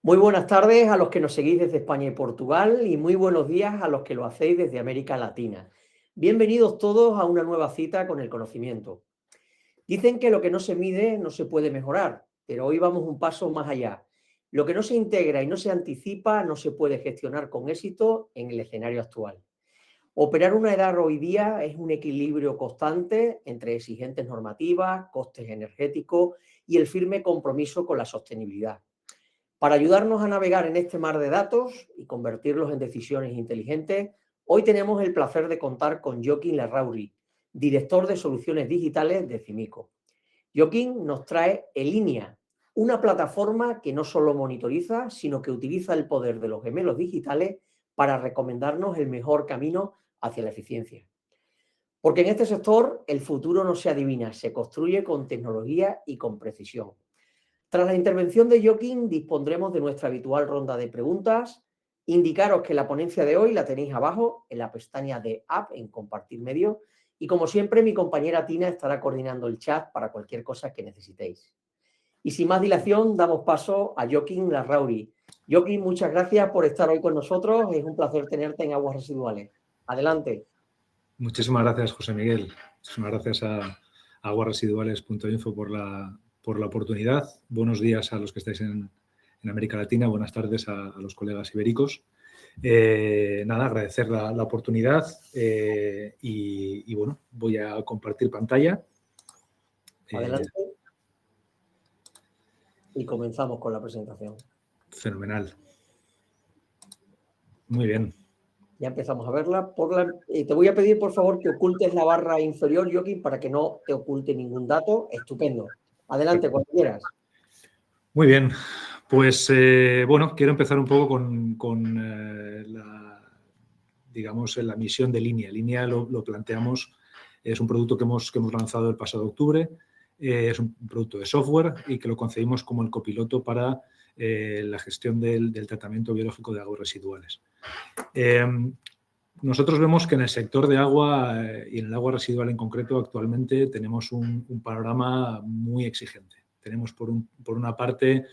Muy buenas tardes a los que nos seguís desde España y Portugal y muy buenos días a los que lo hacéis desde América Latina. Bienvenidos todos a una nueva cita con el conocimiento. Dicen que lo que no se mide no se puede mejorar, pero hoy vamos un paso más allá. Lo que no se integra y no se anticipa no se puede gestionar con éxito en el escenario actual. Operar una edad hoy día es un equilibrio constante entre exigentes normativas, costes energéticos y el firme compromiso con la sostenibilidad. Para ayudarnos a navegar en este mar de datos y convertirlos en decisiones inteligentes, hoy tenemos el placer de contar con Joaquín Larrauri, director de soluciones digitales de Cimico. Joaquín nos trae Elinea, una plataforma que no solo monitoriza, sino que utiliza el poder de los gemelos digitales para recomendarnos el mejor camino hacia la eficiencia. Porque en este sector el futuro no se adivina, se construye con tecnología y con precisión. Tras la intervención de Joaquín, dispondremos de nuestra habitual ronda de preguntas. Indicaros que la ponencia de hoy la tenéis abajo en la pestaña de App, en Compartir Medio. Y como siempre, mi compañera Tina estará coordinando el chat para cualquier cosa que necesitéis. Y sin más dilación, damos paso a Joaquín Larrauri. Joaquín, muchas gracias por estar hoy con nosotros. Es un placer tenerte en Aguas Residuales. Adelante. Muchísimas gracias, José Miguel. Muchísimas gracias a aguasresiduales.info por la oportunidad. Buenos días a los que estáis en América Latina. Buenas tardes a los colegas ibéricos. Agradecer la oportunidad y bueno, voy a compartir pantalla. Adelante. Y comenzamos con la presentación. Fenomenal. Muy bien. Ya empezamos a verla. Te voy a pedir, por favor, que ocultes la barra inferior, Joaquín, para que no te oculte ningún dato. Estupendo. Adelante, cuando quieras. Muy bien. Pues, bueno, quiero empezar un poco con la misión de Elinea. Elinea lo planteamos, es un producto que hemos lanzado el pasado octubre. Es un producto de software y que lo concebimos como el copiloto para la gestión del tratamiento biológico de aguas residuales. Nosotros vemos que en el sector de agua y en el agua residual en concreto actualmente tenemos un panorama muy exigente. Tenemos por una parte,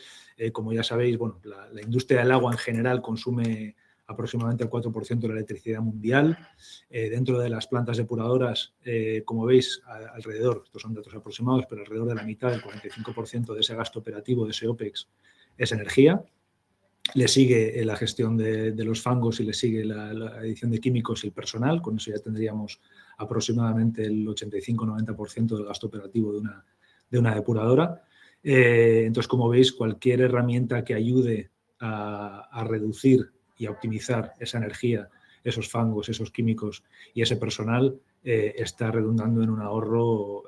como ya sabéis, bueno, la industria del agua en general consume aproximadamente el 4% de la electricidad mundial. Dentro de las plantas depuradoras, como veis, alrededor, estos son datos aproximados, pero alrededor de la mitad, el 45% de ese gasto operativo, de ese OPEX, es energía. Le sigue la gestión de los fangos y le sigue la adición de químicos y el personal. Con eso ya tendríamos aproximadamente el 85-90% del gasto operativo de una depuradora. Entonces, como veis, cualquier herramienta que ayude a reducir y a optimizar esa energía, esos fangos, esos químicos y ese personal está redundando en un ahorro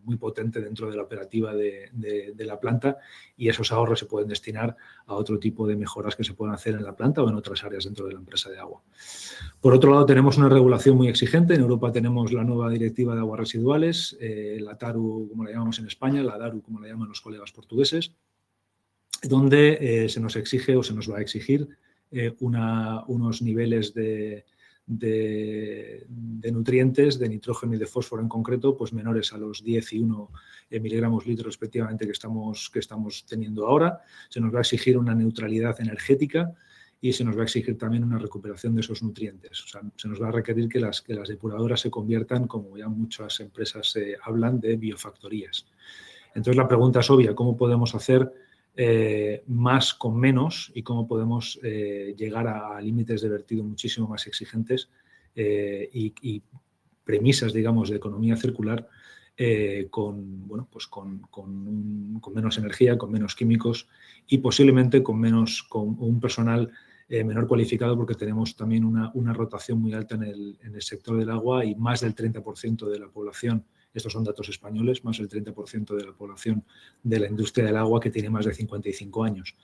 muy potente dentro de la operativa de la planta, y esos ahorros se pueden destinar a otro tipo de mejoras que se pueden hacer en la planta o en otras áreas dentro de la empresa de agua. Por otro lado, tenemos una regulación muy exigente. En Europa tenemos la nueva directiva de aguas residuales, la TARU, como la llamamos en España, la DARU, como la llaman los colegas portugueses, donde se nos exige o se nos va a exigir unos niveles de nutrientes, de nitrógeno y de fósforo en concreto, pues menores a los 10 y 1 miligramos litro respectivamente que estamos teniendo ahora. Se nos va a exigir una neutralidad energética y se nos va a exigir también una recuperación de esos nutrientes. O sea, se nos va a requerir que las depuradoras se conviertan, como ya muchas empresas hablan, de biofactorías. Entonces la pregunta es obvia: ¿cómo podemos hacer más con menos y cómo podemos llegar a límites de vertido muchísimo más exigentes y premisas, digamos, de economía circular con menos energía, con menos químicos y posiblemente con un personal menor cualificado, porque tenemos también una rotación muy alta en el sector del agua, y más del 30% de la población, estos son datos españoles, más del 30% de la población de la industria del agua que tiene más de 55 años.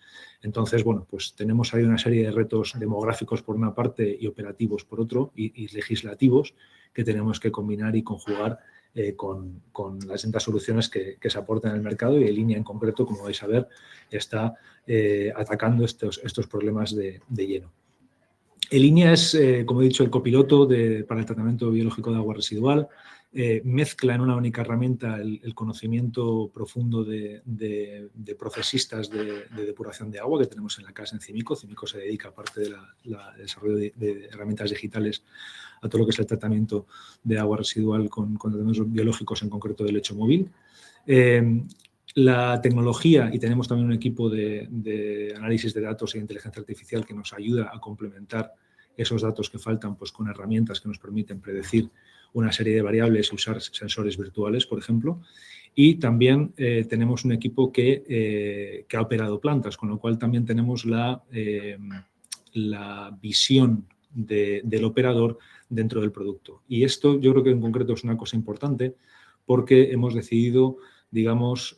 Entonces, bueno, pues tenemos ahí una serie de retos demográficos por una parte y operativos por otro, y legislativos, que tenemos que combinar y conjugar con las distintas soluciones que se aportan en el mercado, y Elinea en concreto, como vais a ver, está atacando estos problemas de lleno. Elinea es, como he dicho, el copiloto para el tratamiento biológico de agua residual. mezcla en una única herramienta el conocimiento profundo de procesistas de depuración de agua que tenemos en la casa en CIMICO. CIMICO se dedica, aparte del desarrollo de herramientas digitales, a todo lo que es el tratamiento de agua residual con tratamientos biológicos, en concreto de lecho móvil. La tecnología, y tenemos también un equipo de análisis de datos e inteligencia artificial que nos ayuda a complementar esos datos que faltan, pues, con herramientas que nos permiten predecir una serie de variables y usar sensores virtuales, por ejemplo. Y también tenemos un equipo que ha operado plantas, con lo cual también tenemos la visión del operador dentro del producto. Y esto yo creo que en concreto es una cosa importante porque hemos decidido, digamos,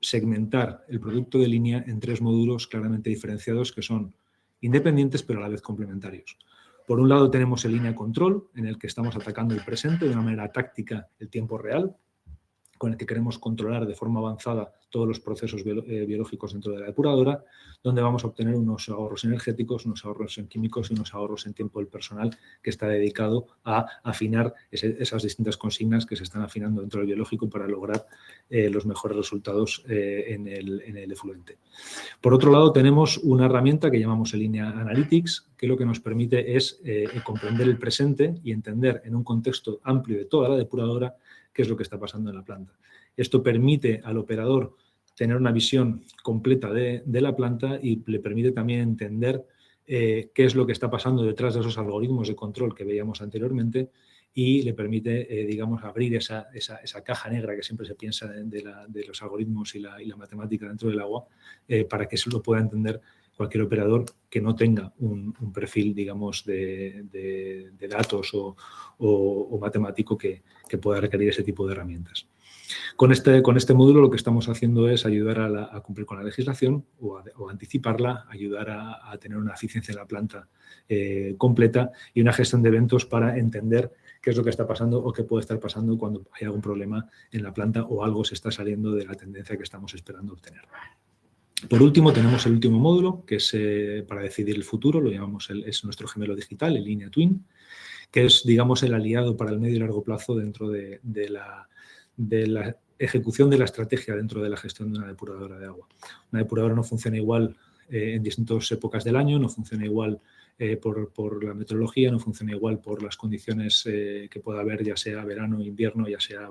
segmentar el producto de línea en 3 módulos claramente diferenciados que son independientes pero a la vez complementarios. Por un lado tenemos el línea control, en el que estamos atacando el presente de una manera táctica, el tiempo real, con el que queremos controlar de forma avanzada todos los procesos biológicos dentro de la depuradora, donde vamos a obtener unos ahorros energéticos, unos ahorros en químicos y unos ahorros en tiempo del personal que está dedicado a afinar esas distintas consignas que se están afinando dentro del biológico para lograr los mejores resultados en el efluente. Por otro lado, tenemos una herramienta que llamamos el Línea Analytics, que lo que nos permite es comprender el presente y entender en un contexto amplio de toda la depuradora qué es lo que está pasando en la planta. Esto permite al operador tener una visión completa de la planta y le permite también entender qué es lo que está pasando detrás de esos algoritmos de control que veíamos anteriormente y le permite, digamos, abrir esa caja negra que siempre se piensa de los algoritmos y la matemática dentro del agua para que eso lo pueda entender cualquier operador que no tenga un perfil, digamos, de datos o matemático que pueda requerir ese tipo de herramientas. Con este módulo lo que estamos haciendo es ayudar a cumplir con la legislación o anticiparla, ayudar a tener una eficiencia en la planta completa y una gestión de eventos para entender qué es lo que está pasando o qué puede estar pasando cuando hay algún problema en la planta o algo se está saliendo de la tendencia que estamos esperando obtener. Por último, tenemos el último módulo, que es para decidir el futuro, lo llamamos es nuestro gemelo digital, el Línea Twin, que es, digamos, el aliado para el medio y largo plazo dentro de la ejecución de la estrategia dentro de la gestión de una depuradora de agua. Una depuradora no funciona igual en distintas épocas del año, no funciona igual por la meteorología, no funciona igual por las condiciones que pueda haber, ya sea verano, invierno, ya sea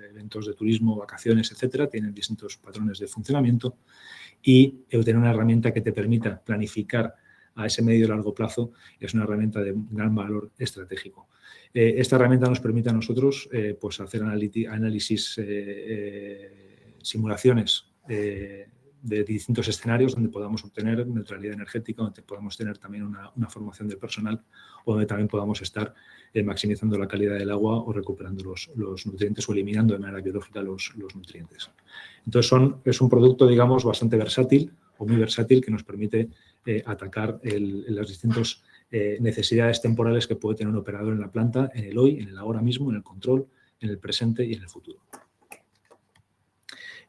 eventos de turismo, vacaciones, etcétera. Tienen distintos patrones de funcionamiento y tener una herramienta que te permita planificar a ese medio y largo plazo es una herramienta de gran valor estratégico. Esta herramienta nos permite a nosotros pues hacer análisis, simulaciones de distintos escenarios donde podamos obtener neutralidad energética, donde podamos tener también una formación del personal o donde también podamos estar maximizando la calidad del agua o recuperando los nutrientes o eliminando de manera biológica los nutrientes. Entonces es un producto, digamos, bastante versátil o muy versátil que nos permite atacar las distintas necesidades temporales que puede tener un operador en la planta, en el hoy, en el ahora mismo, en el control, en el presente y en el futuro.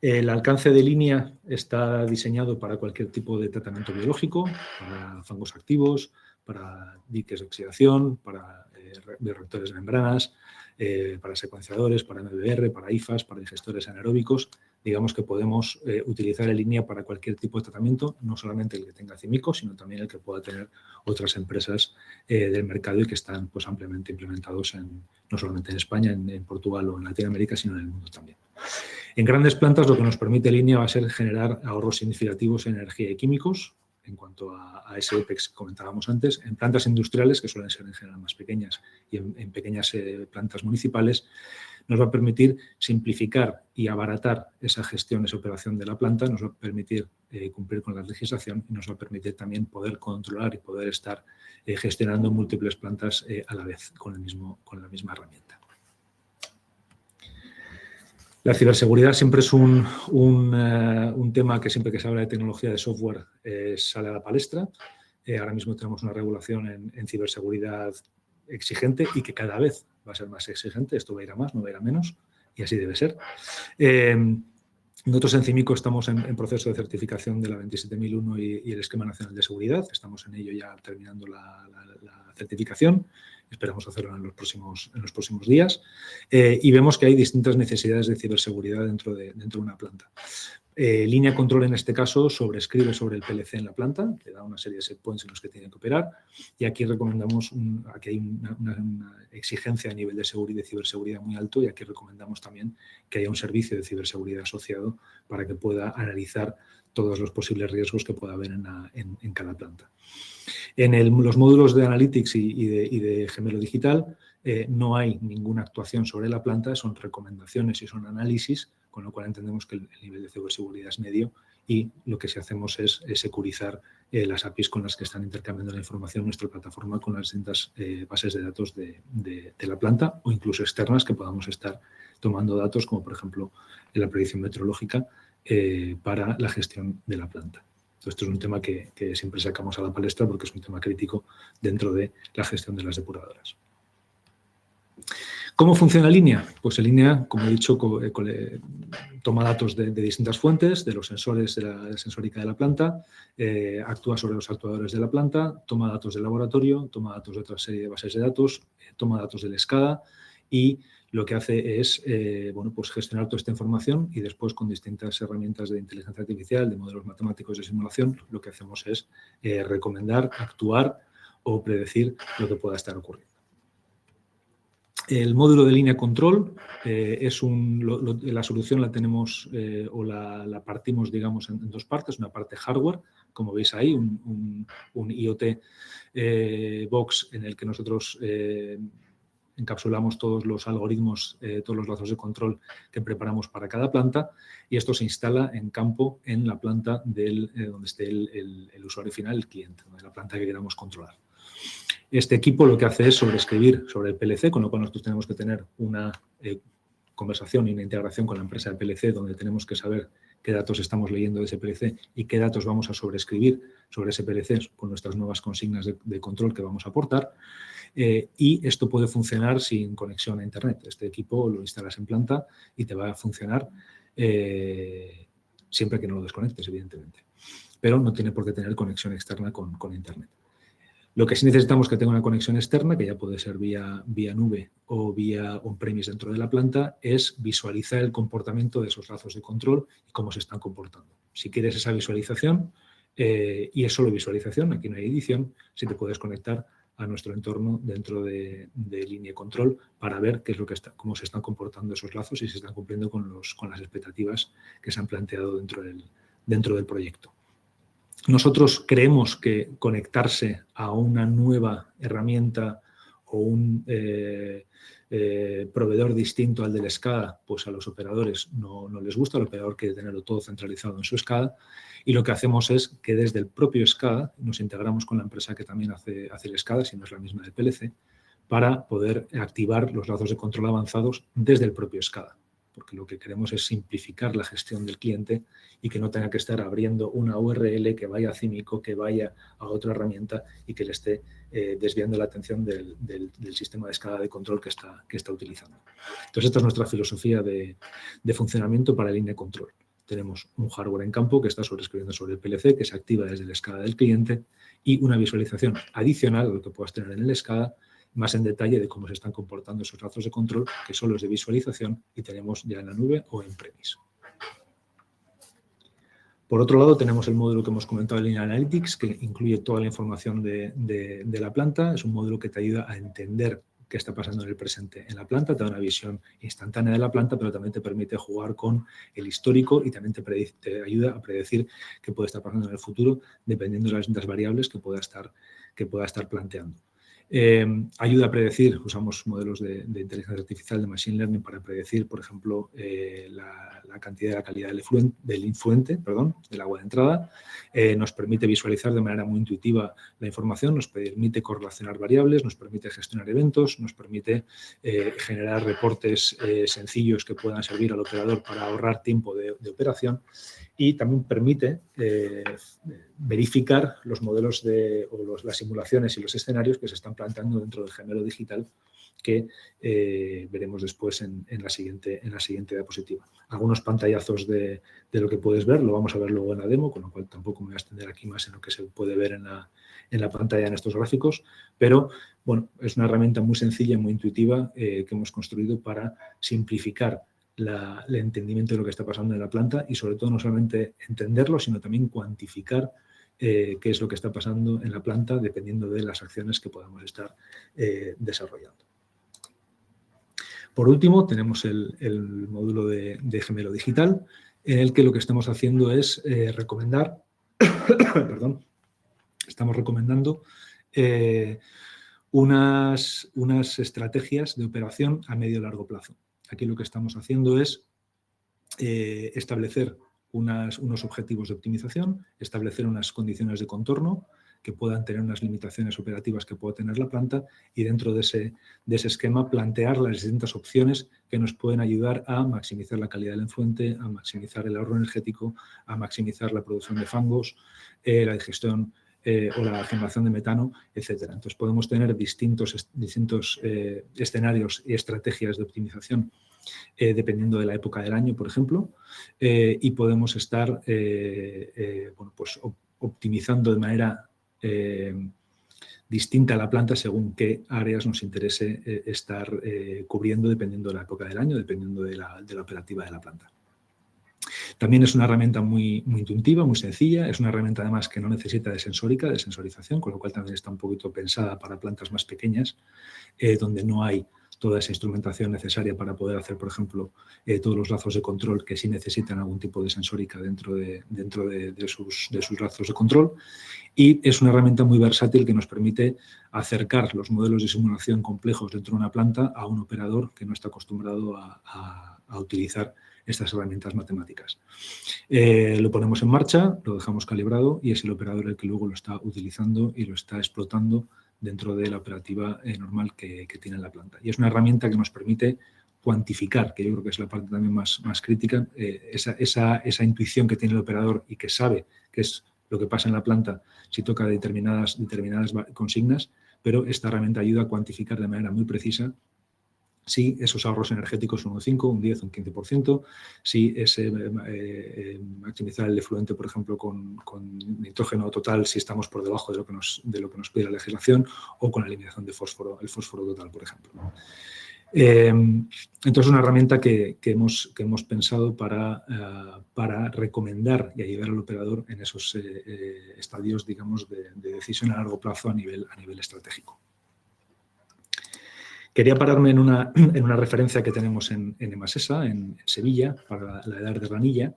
El alcance de línea está diseñado para cualquier tipo de tratamiento biológico, para fangos activos, para diques de oxidación, para bioreactores de membranas, para secuenciadores, para MBR, para IFAS, para digestores anaeróbicos. Digamos que podemos utilizar en línea para cualquier tipo de tratamiento, no solamente el que tenga CIMICO, sino también el que pueda tener otras empresas del mercado y que están pues, ampliamente implementados no solamente en España, en Portugal o en Latinoamérica, sino en el mundo también. En grandes plantas lo que nos permite línea va a ser generar ahorros significativos en energía y químicos, en cuanto a ese OPEX que comentábamos antes. En plantas industriales, que suelen ser en general más pequeñas, y en pequeñas plantas municipales, nos va a permitir simplificar y abaratar esa gestión, esa operación de la planta, nos va a permitir cumplir con la legislación y nos va a permitir también poder controlar y poder estar gestionando múltiples plantas a la vez con la misma herramienta. La ciberseguridad siempre es un tema que siempre que se habla de tecnología de software sale a la palestra. Ahora mismo tenemos una regulación en ciberseguridad exigente y que cada vez va a ser más exigente. Esto va a ir a más, no va a ir a menos y así debe ser. Nosotros en CIMICO estamos en proceso de certificación de la 27001 y el Esquema Nacional de Seguridad. Estamos en ello ya terminando la certificación. Esperamos hacerlo en los próximos días. Y vemos que hay distintas necesidades de ciberseguridad dentro de una planta. Línea Control, en este caso, sobrescribe sobre el PLC en la planta, te da una serie de set points en los que tienen que operar, y aquí recomendamos, aquí hay una exigencia a nivel de seguridad y de ciberseguridad muy alto, y aquí recomendamos también que haya un servicio de ciberseguridad asociado para que pueda analizar todos los posibles riesgos que pueda haber en cada planta. En los módulos de Analytics y de Gemelo Digital no hay ninguna actuación sobre la planta, son recomendaciones y son análisis, con lo cual entendemos que el nivel de ciberseguridad es medio y lo que sí hacemos es securizar las APIs con las que están intercambiando la información nuestra plataforma con las distintas bases de datos de la planta o incluso externas que podamos estar tomando datos, como por ejemplo en la predicción meteorológica para la gestión de la planta. Esto es un tema que siempre sacamos a la palestra porque es un tema crítico dentro de la gestión de las depuradoras. ¿Cómo funciona Línea? Pues en Línea, como he dicho, toma datos de distintas fuentes, de los sensores de la sensórica de la planta, actúa sobre los actuadores de la planta, toma datos del laboratorio, toma datos de otra serie de bases de datos, toma datos del SCADA y lo que hace es pues gestionar toda esta información y después con distintas herramientas de inteligencia artificial, de modelos matemáticos de simulación, lo que hacemos es recomendar, actuar o predecir lo que pueda estar ocurriendo. El módulo de línea control es la solución la tenemos o la partimos, digamos, en dos partes. Una parte hardware, como veis ahí, un IoT box en el que nosotros encapsulamos todos los algoritmos, todos los lazos de control que preparamos para cada planta y esto se instala en campo en la planta donde esté el usuario final, el cliente, de la planta que queramos controlar. Este equipo lo que hace es sobreescribir sobre el PLC, con lo cual nosotros tenemos que tener una conversación y una integración con la empresa de PLC donde tenemos que saber qué datos estamos leyendo de ese PLC y qué datos vamos a sobreescribir sobre ese PLC con nuestras nuevas consignas de control que vamos a aportar. Y esto puede funcionar sin conexión a Internet. Este equipo lo instalas en planta y te va a funcionar siempre que no lo desconectes, evidentemente. Pero no tiene por qué tener conexión externa con Internet. Lo que sí necesitamos es que tenga una conexión externa, que ya puede ser vía nube o vía on-premise dentro de la planta, es visualizar el comportamiento de esos lazos de control y cómo se están comportando. Si quieres esa visualización, y es solo visualización, aquí no hay edición, si te puedes conectar a nuestro entorno dentro de línea control para ver qué es cómo se están comportando esos lazos y si están cumpliendo con las expectativas que se han planteado dentro del proyecto. Nosotros creemos que conectarse a una nueva herramienta o un proveedor distinto al del SCADA, pues a los operadores no les gusta, el operador quiere tenerlo todo centralizado en su SCADA y lo que hacemos es que desde el propio SCADA nos integramos con la empresa que también hace el SCADA, si no es la misma del PLC, para poder activar los lazos de control avanzados desde el propio SCADA. Porque lo que queremos es simplificar la gestión del cliente y que no tenga que estar abriendo una URL que vaya a CIMICO, que vaya a otra herramienta y que le esté desviando la atención del sistema de escala de control que está utilizando. Entonces, esta es nuestra filosofía de funcionamiento para línea de control. Tenemos un hardware en campo que está sobreescribiendo sobre el PLC, que se activa desde la escala del cliente y una visualización adicional a lo que puedas tener en el SCADA, más en detalle de cómo se están comportando esos lazos de control, que solo es de visualización y tenemos ya en la nube o en premise. Por otro lado, tenemos el módulo que hemos comentado de Linear Analytics, que incluye toda la información de la planta. Es un módulo que te ayuda a entender qué está pasando en el presente en la planta, te da una visión instantánea de la planta, pero también te permite jugar con el histórico y también te ayuda a predecir qué puede estar pasando en el futuro, dependiendo de las distintas variables que pueda estar planteando. Ayuda a predecir, usamos modelos de inteligencia artificial, de machine learning, para predecir, por ejemplo, la cantidad de la calidad del influente, del agua de entrada. Nos permite visualizar de manera muy intuitiva la información, nos permite correlacionar variables, nos permite gestionar eventos, nos permite generar reportes sencillos que puedan servir al operador para ahorrar tiempo de operación. Y también permite verificar los modelos las simulaciones y los escenarios que se están planteando dentro del Gemelo Digital que veremos después en la siguiente diapositiva. Algunos pantallazos de lo que puedes ver, lo vamos a ver luego en la demo, con lo cual tampoco me voy a extender aquí más en lo que se puede ver en la pantalla en estos gráficos, pero bueno, es una herramienta muy sencilla y muy intuitiva que hemos construido para simplificar el entendimiento de lo que está pasando en la planta y sobre todo no solamente entenderlo, sino también cuantificar qué es lo que está pasando en la planta dependiendo de las acciones que podamos estar desarrollando. Por último, tenemos el módulo de gemelo digital, en el que lo que estamos haciendo es recomendar, perdón, estamos recomendando unas estrategias de operación a medio y largo plazo. Aquí lo que estamos haciendo es establecer unos objetivos de optimización, establecer unas condiciones de contorno que puedan tener unas limitaciones operativas que pueda tener la planta y dentro de ese esquema plantear las distintas opciones que nos pueden ayudar a maximizar la calidad del efluente, a maximizar el ahorro energético, a maximizar la producción de fangos, la digestión o la generación de metano, etcétera. Entonces podemos tener distintos escenarios y estrategias de optimización dependiendo de la época del año, por ejemplo, y podemos estar bueno, pues optimizando de manera distinta a la planta según qué áreas nos interese estar cubriendo dependiendo de la época del año, dependiendo de la operativa de la planta. También es una herramienta muy intuitiva, muy sencilla, es una herramienta además que no necesita de sensorización, con lo cual también está un poquito pensada para plantas más pequeñas, donde no hay toda esa instrumentación necesaria para poder hacer, por ejemplo, todos los lazos de control que sí necesitan algún tipo de sensórica dentro de sus lazos de control. Y es una herramienta muy versátil que nos permite acercar los modelos de simulación complejos dentro de una planta a un operador que no está acostumbrado a utilizar estas herramientas matemáticas. Lo ponemos en marcha, lo dejamos calibrado y es el operador el que luego lo está utilizando y lo está explotando dentro de la operativa normal que tiene la planta. Y es una herramienta que nos permite cuantificar, que yo creo que es la parte también más crítica, esa intuición que tiene el operador y que sabe qué es lo que pasa en la planta si toca determinadas consignas, pero esta herramienta ayuda a cuantificar de manera muy precisa si esos ahorros energéticos son un 5, un 10, un 15%, si ese maximizar el efluente, por ejemplo, con nitrógeno total, si estamos por debajo de lo que nos pide la legislación, o con la eliminación de fósforo, el fósforo total, por ejemplo. Entonces, una herramienta que hemos pensado para recomendar y ayudar al operador en esos estadios, digamos, de decisión a largo plazo a nivel estratégico. Quería pararme en una referencia que tenemos en Emasesa, en Sevilla, para la edad de Ranilla.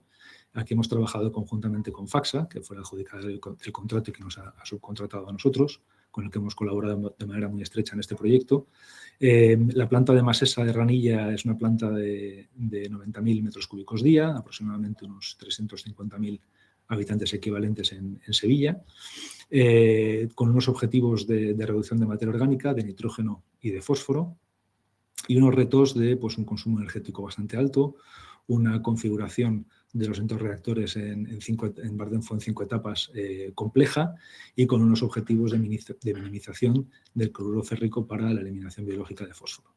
Aquí hemos trabajado conjuntamente con Faxa, que fue el adjudicador del contrato y que nos ha subcontratado a nosotros, con el que hemos colaborado de manera muy estrecha en este proyecto. La planta de Emasesa de Ranilla es una planta de 90.000 metros cúbicos día, aproximadamente unos 350.000 habitantes equivalentes en Sevilla, con unos objetivos de reducción de materia orgánica, de nitrógeno y de fósforo, y unos retos de pues, un consumo energético bastante alto, una configuración de los reactores en Bardenfo en 5 etapas compleja y con unos objetivos de minimización del cloruro férrico para la eliminación biológica de fósforo.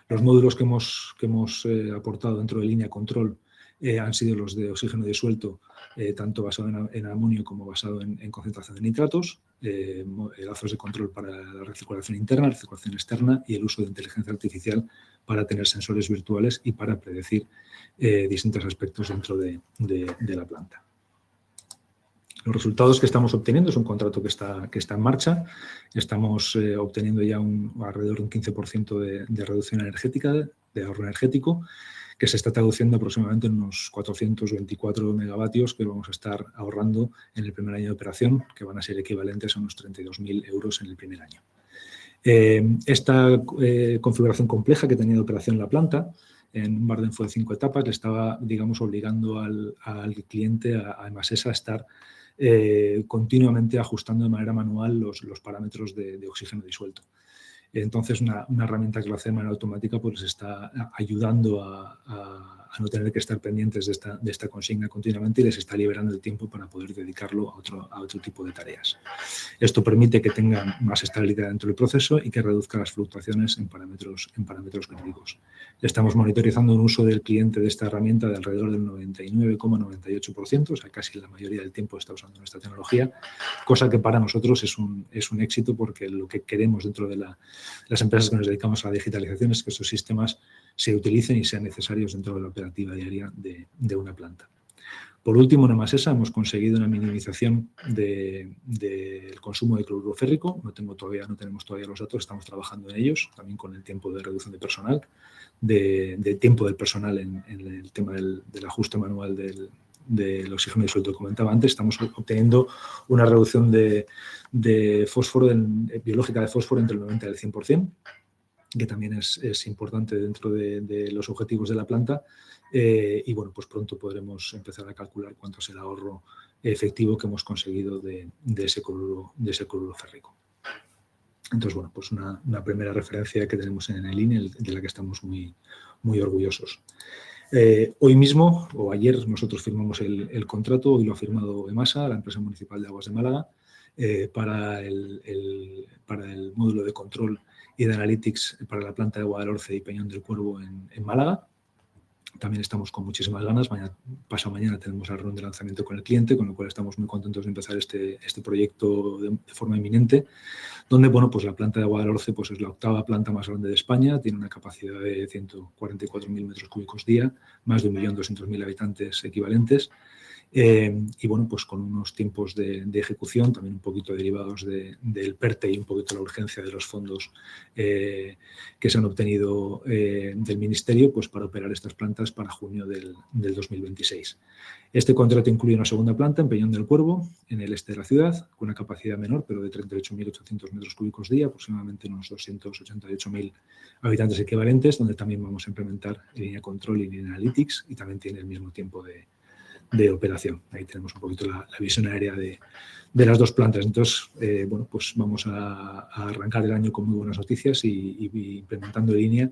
Los módulos que hemos aportado dentro de línea control han sido los de oxígeno disuelto, tanto basado en amonio como basado en concentración de nitratos, lazos de control para la recirculación interna, recirculación externa y el uso de inteligencia artificial para tener sensores virtuales y para predecir distintos aspectos dentro de la planta. Los resultados que estamos obteniendo es un contrato que está en marcha. Estamos obteniendo ya alrededor de un 15% de reducción energética, de ahorro energético, que se está traduciendo aproximadamente en unos 424 megavatios que vamos a estar ahorrando en el primer año de operación, que van a ser equivalentes a unos 32.000 euros en el primer año. Esta configuración compleja que tenía de operación la planta, en un Bardenfo de 5 etapas, le estaba, digamos, obligando al cliente, a Emasesa, a estar continuamente ajustando de manera manual los parámetros de oxígeno disuelto. Entonces, una herramienta que lo hace de manera automática pues está ayudando a no tener que estar pendientes de esta consigna continuamente y les está liberando el tiempo para poder dedicarlo a otro tipo de tareas. Esto permite que tengan más estabilidad dentro del proceso y que reduzca las fluctuaciones en parámetros críticos. Estamos monitorizando un uso del cliente de esta herramienta de alrededor del 99,98%, o sea, casi la mayoría del tiempo está usando nuestra tecnología, cosa que para nosotros es un éxito, porque lo que queremos dentro de las empresas que nos dedicamos a la digitalización es que estos sistemas se utilicen y sean necesarios dentro de la operativa diaria de una planta. Por último, en Amasesa hemos conseguido una minimización del consumo de cloruro férrico. No tenemos todavía los datos, estamos trabajando en ellos, también con el tiempo de reducción de personal, de tiempo del personal en el tema del ajuste manual del oxígeno disuelto que comentaba antes. Estamos obteniendo una reducción de fósforo, biológica de fósforo, entre el 90 y el 100%, que también es importante dentro de los objetivos de la planta. Y bueno, pues pronto podremos empezar a calcular cuánto es el ahorro efectivo que hemos conseguido de ese cloruro férrico. Entonces, bueno, pues una primera referencia que tenemos en el INE, de la que estamos muy, muy orgullosos. Hoy mismo, o ayer, nosotros firmamos el contrato, hoy lo ha firmado EMASA, la empresa municipal de aguas de Málaga, para el módulo de control y de analytics para la planta de Agua del Orce y Peñón del Cuervo en Málaga. También estamos con muchísimas ganas. Pasado mañana tenemos la reunión de lanzamiento con el cliente, con lo cual estamos muy contentos de empezar este proyecto de forma inminente, donde, bueno, pues la planta de Agua del Orce pues es la 8ª planta más grande de España, tiene una capacidad de 144.000 metros cúbicos día, más de 1.200.000 habitantes equivalentes. Y bueno, pues con unos tiempos de ejecución también un poquito derivados del PERTE y un poquito la urgencia de los fondos que se han obtenido del Ministerio, pues para operar estas plantas para junio del 2026. Este contrato incluye una segunda planta en Peñón del Cuervo, en el este de la ciudad, con una capacidad menor, pero de 38.800 metros cúbicos día, aproximadamente unos 288.000 habitantes equivalentes, donde también vamos a implementar línea control y línea analytics, y también tiene el mismo tiempo de operación. Ahí tenemos un poquito la visión aérea de las dos plantas. Entonces, bueno, pues vamos a arrancar el año con muy buenas noticias y implementando línea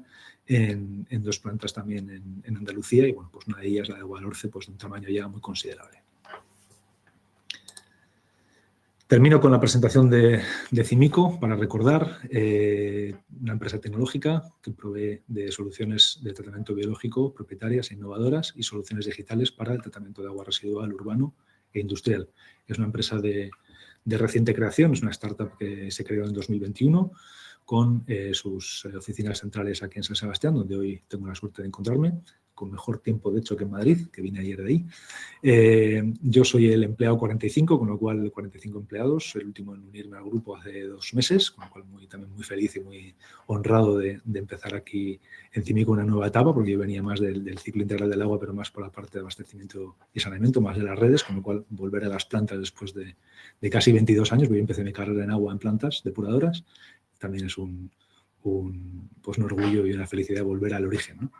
en dos plantas también en Andalucía, y bueno, pues una de ellas, la de Agua del Orce, pues de un tamaño ya muy considerable. Termino con la presentación de Cimico, para recordar, una empresa tecnológica que provee de soluciones de tratamiento biológico propietarias e innovadoras y soluciones digitales para el tratamiento de agua residual urbano e industrial. Es una empresa de reciente creación, es una startup que se creó en 2021 con sus oficinas centrales aquí en San Sebastián, donde hoy tengo la suerte de encontrarme, con mejor tiempo de hecho que en Madrid, que vine ayer de ahí. Yo soy el empleado 45, con lo cual 45 empleados, el último en unirme al grupo hace 2 meses, con lo cual también muy feliz y muy honrado de empezar aquí en Cimico una nueva etapa, porque yo venía más del ciclo integral del agua, pero más por la parte de abastecimiento y saneamiento, más de las redes, con lo cual volver a las plantas después de casi 22 años, porque yo empecé mi carrera en agua en plantas depuradoras, también es un orgullo y una felicidad volver al origen, ¿no?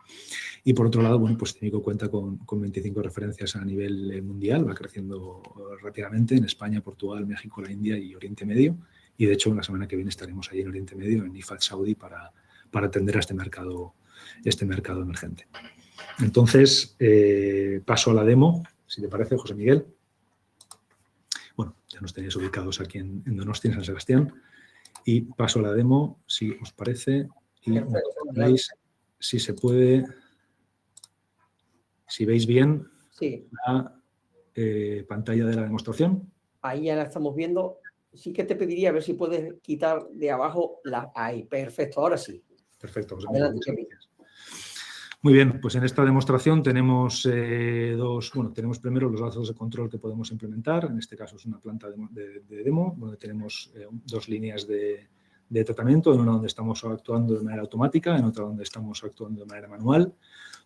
Y por otro lado, bueno, pues Cimico cuenta con 25 referencias a nivel mundial, va creciendo rápidamente en España, Portugal, México, la India y Oriente Medio. Y de hecho, la semana que viene estaremos ahí en Oriente Medio, en IFAD Saudi, para atender a este mercado emergente. Entonces, paso a la demo, si te parece, José Miguel. Bueno, ya nos tenéis ubicados aquí en Donosti, en San Sebastián. Y paso a la demo, si os parece, y veis si se puede, si veis bien la pantalla de la demostración. Ahí ya la estamos viendo. Sí que te pediría a ver si puedes quitar de abajo la... Ahí, perfecto, ahora sí. Perfecto. Muy bien, pues en esta demostración tenemos tenemos primero los datos de control que podemos implementar. En este caso es una planta de demo, donde tenemos 2 líneas de tratamiento, en una donde estamos actuando de manera automática, en otra donde estamos actuando de manera manual,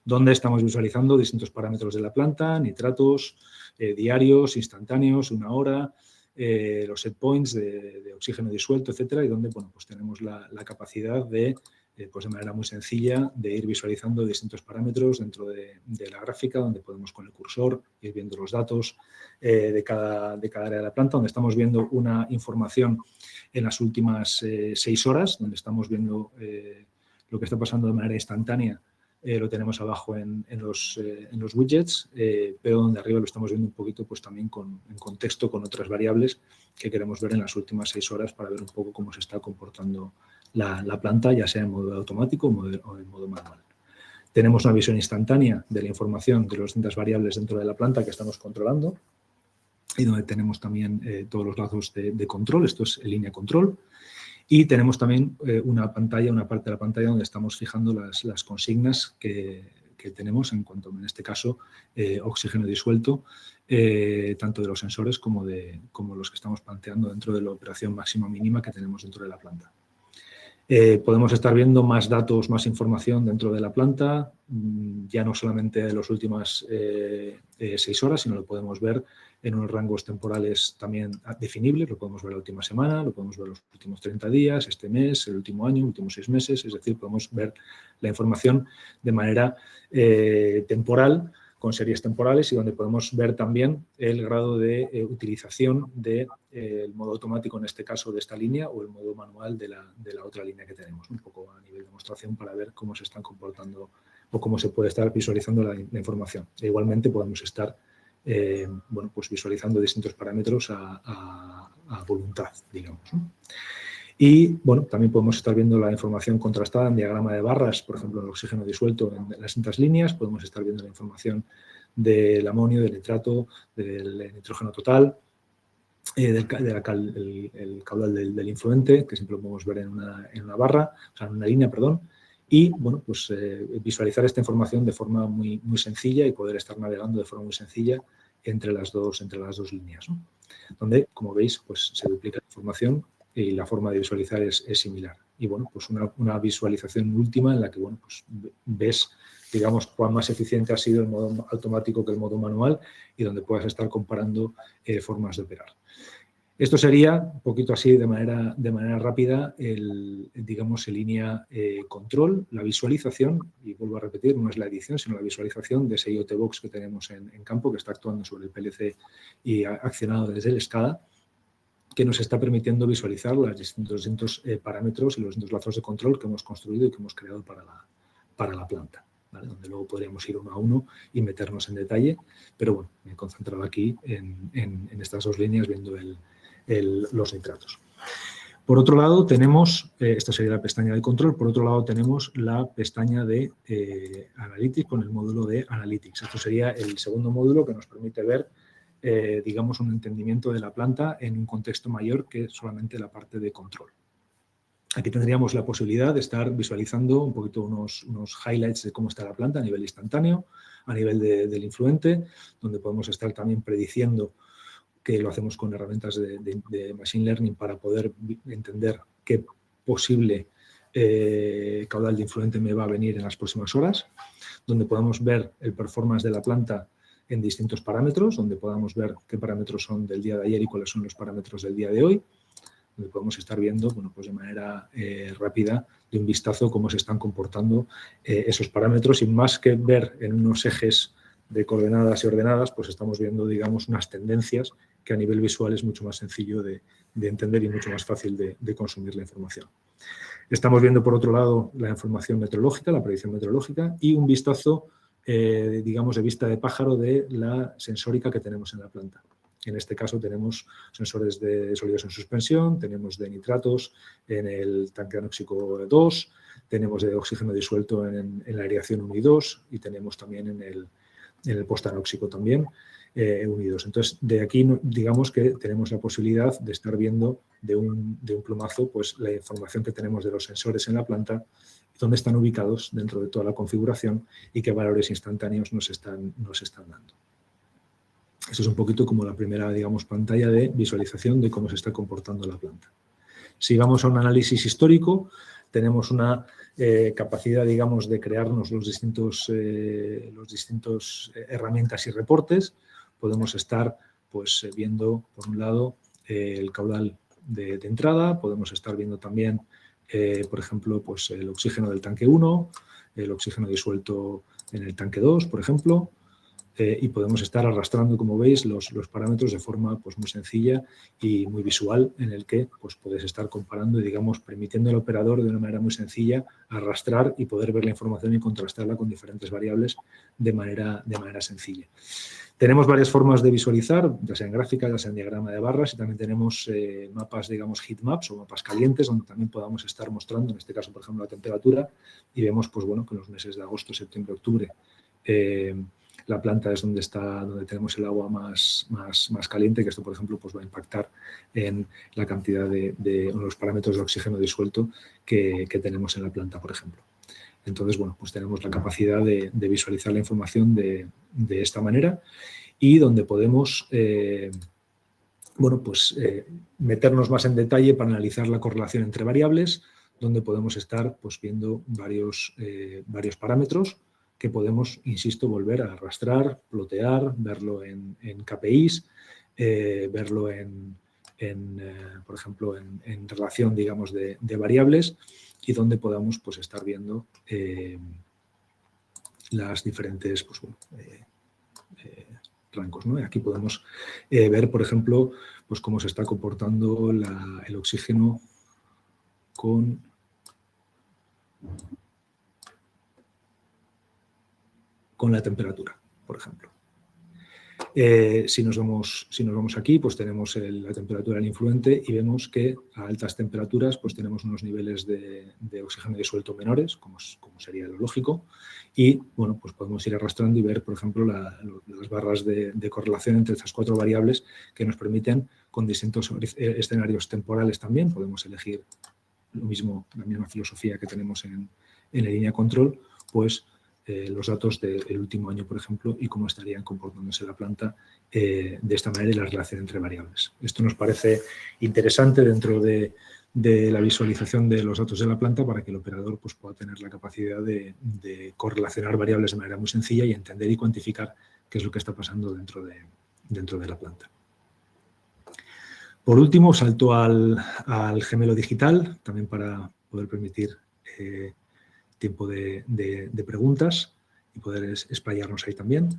donde estamos visualizando distintos parámetros de la planta, nitratos diarios, instantáneos, 1 hora, los set points de oxígeno disuelto, etcétera, y donde, bueno, pues tenemos la capacidad de manera muy sencilla de ir visualizando distintos parámetros dentro de la gráfica, donde podemos con el cursor ir viendo los datos de cada área de la planta, donde estamos viendo una información en las últimas 6 horas, donde estamos viendo lo que está pasando de manera instantánea lo tenemos abajo en los widgets, pero donde arriba lo estamos viendo un poquito pues también en contexto con otras variables que queremos ver en las últimas 6 horas para ver un poco cómo se está comportando la planta, ya sea en modo automático o en modo manual. Tenemos una visión instantánea de la información de las distintas variables dentro de la planta que estamos controlando y donde tenemos también todos los lazos de control. Esto es línea control. Y tenemos también una parte de la pantalla donde estamos fijando las consignas que tenemos en cuanto, en este caso, oxígeno disuelto, tanto de los sensores como los que estamos planteando dentro de la operación máxima o mínima que tenemos dentro de la planta. Podemos estar viendo más datos, más información dentro de la planta, ya no solamente de las últimas 6 horas, sino lo podemos ver en unos rangos temporales también definibles. Lo podemos ver la última semana, lo podemos ver los últimos 30 días, este mes, el último año, últimos 6 meses. Es decir, podemos ver la información de manera temporal, con series temporales, y donde podemos ver también el grado de utilización del modo automático, en este caso de esta línea, o el modo manual de la otra línea que tenemos, un poco a nivel de demostración para ver cómo se están comportando o cómo se puede estar visualizando la información. E igualmente podemos estar pues visualizando distintos parámetros a voluntad, digamos, ¿no? Y bueno, también podemos estar viendo la información contrastada en diagrama de barras, por ejemplo, el oxígeno disuelto en las distintas líneas. Podemos estar viendo la información del amonio, del nitrato, del nitrógeno total, el caudal del influente, que siempre lo podemos ver en una barra, o sea, en una línea, perdón. Y bueno, pues visualizar esta información de forma muy, muy sencilla y poder estar navegando de forma muy sencilla entre las dos líneas, ¿no? Donde, como veis, pues se duplica la información y la forma de visualizar es similar. Y bueno, pues una visualización última en la que, bueno, pues ves, digamos, cuán más eficiente ha sido el modo automático que el modo manual y donde puedas estar comparando formas de operar. Esto sería un poquito así de manera rápida, digamos, en línea control, la visualización, y vuelvo a repetir, no es la edición, sino la visualización de ese IoT Box que tenemos en campo, que está actuando sobre el PLC y accionado desde el SCADA, que nos está permitiendo visualizar los distintos parámetros y los distintos lazos de control que hemos construido y que hemos creado para la planta, ¿vale? Donde luego podríamos ir uno a uno y meternos en detalle, pero bueno, me he concentrado aquí en estas dos líneas viendo los nitratos. Por otro lado tenemos, esta sería la pestaña de control, por otro lado tenemos la pestaña de Analytics con el módulo de Analytics. Esto sería el segundo módulo que nos permite ver digamos, un entendimiento de la planta en un contexto mayor que solamente la parte de control. Aquí tendríamos la posibilidad de estar visualizando un poquito unos highlights de cómo está la planta a nivel instantáneo, a nivel del influente, donde podemos estar también prediciendo, que lo hacemos con herramientas de Machine Learning para poder entender qué posible caudal de influente me va a venir en las próximas horas, donde podamos ver el performance de la planta en distintos parámetros, donde podamos ver qué parámetros son del día de ayer y cuáles son los parámetros del día de hoy, donde podemos estar viendo, bueno, pues de manera rápida, de un vistazo, cómo se están comportando esos parámetros, y más que ver en unos ejes de coordenadas y ordenadas, pues estamos viendo, digamos, unas tendencias que a nivel visual es mucho más sencillo de entender y mucho más fácil de consumir la información. Estamos viendo, por otro lado, la información meteorológica, la predicción meteorológica y un vistazo digamos, de vista de pájaro de la sensórica que tenemos en la planta. En este caso tenemos sensores de sólidos en suspensión, tenemos de nitratos en el tanque anóxico 2, tenemos de oxígeno disuelto en la aireación 1 y 2 y tenemos también en el postanóxico también unidos. Entonces, de aquí digamos que tenemos la posibilidad de estar viendo de un plumazo pues, la información que tenemos de los sensores en la planta, dónde están ubicados dentro de toda la configuración y qué valores instantáneos nos están dando. Esto es un poquito como la primera, digamos, pantalla de visualización de cómo se está comportando la planta. Si vamos a un análisis histórico, tenemos una capacidad, digamos, de crearnos los distintos herramientas y reportes. Podemos estar, pues, viendo, por un lado, el caudal de entrada, podemos estar viendo también por ejemplo, pues el oxígeno del tanque 1, el oxígeno disuelto en el tanque 2, por ejemplo, y podemos estar arrastrando, como veis, los parámetros de forma pues, muy sencilla y muy visual, en el que pues, puedes estar comparando y, digamos, permitiendo al operador de una manera muy sencilla arrastrar y poder ver la información y contrastarla con diferentes variables de manera sencilla. Tenemos varias formas de visualizar, ya sea en gráfica, ya sea en diagrama de barras, y también tenemos mapas, digamos, heat maps o mapas calientes, donde también podamos estar mostrando, en este caso, por ejemplo, la temperatura, y vemos pues, bueno, que en los meses de agosto, septiembre, octubre, la planta es donde tenemos el agua más caliente, que esto, por ejemplo, pues va a impactar en la cantidad de los parámetros de oxígeno disuelto que tenemos en la planta, por ejemplo. Entonces, bueno, pues tenemos la capacidad de visualizar la información de esta manera y donde podemos, bueno, pues meternos más en detalle para analizar la correlación entre variables, donde podemos estar pues, viendo varios parámetros que podemos, insisto, volver a arrastrar, plotear, verlo en KPIs, verlo por ejemplo, en relación, digamos, de variables y donde podamos pues, estar viendo las diferentes pues, bueno, rangos, ¿no? Aquí podemos ver, por ejemplo, pues, cómo se está comportando el oxígeno con la temperatura, por ejemplo. Si nos vamos aquí, pues tenemos la temperatura del influente y vemos que a altas temperaturas pues tenemos unos niveles de oxígeno disuelto menores, como sería lo lógico, y bueno, pues podemos ir arrastrando y ver, por ejemplo, las barras de correlación entre estas 4 variables que nos permiten, con distintos escenarios temporales también, podemos elegir la misma filosofía que tenemos en la línea control, pues los datos del último año, por ejemplo, y cómo estarían comportándose la planta de esta manera y la relación entre variables. Esto nos parece interesante dentro de la visualización de los datos de la planta para que el operador pues, pueda tener la capacidad de correlacionar variables de manera muy sencilla y entender y cuantificar qué es lo que está pasando dentro de la planta. Por último, salto al gemelo digital, también para poder permitir tiempo de preguntas y poder explayarnos ahí también.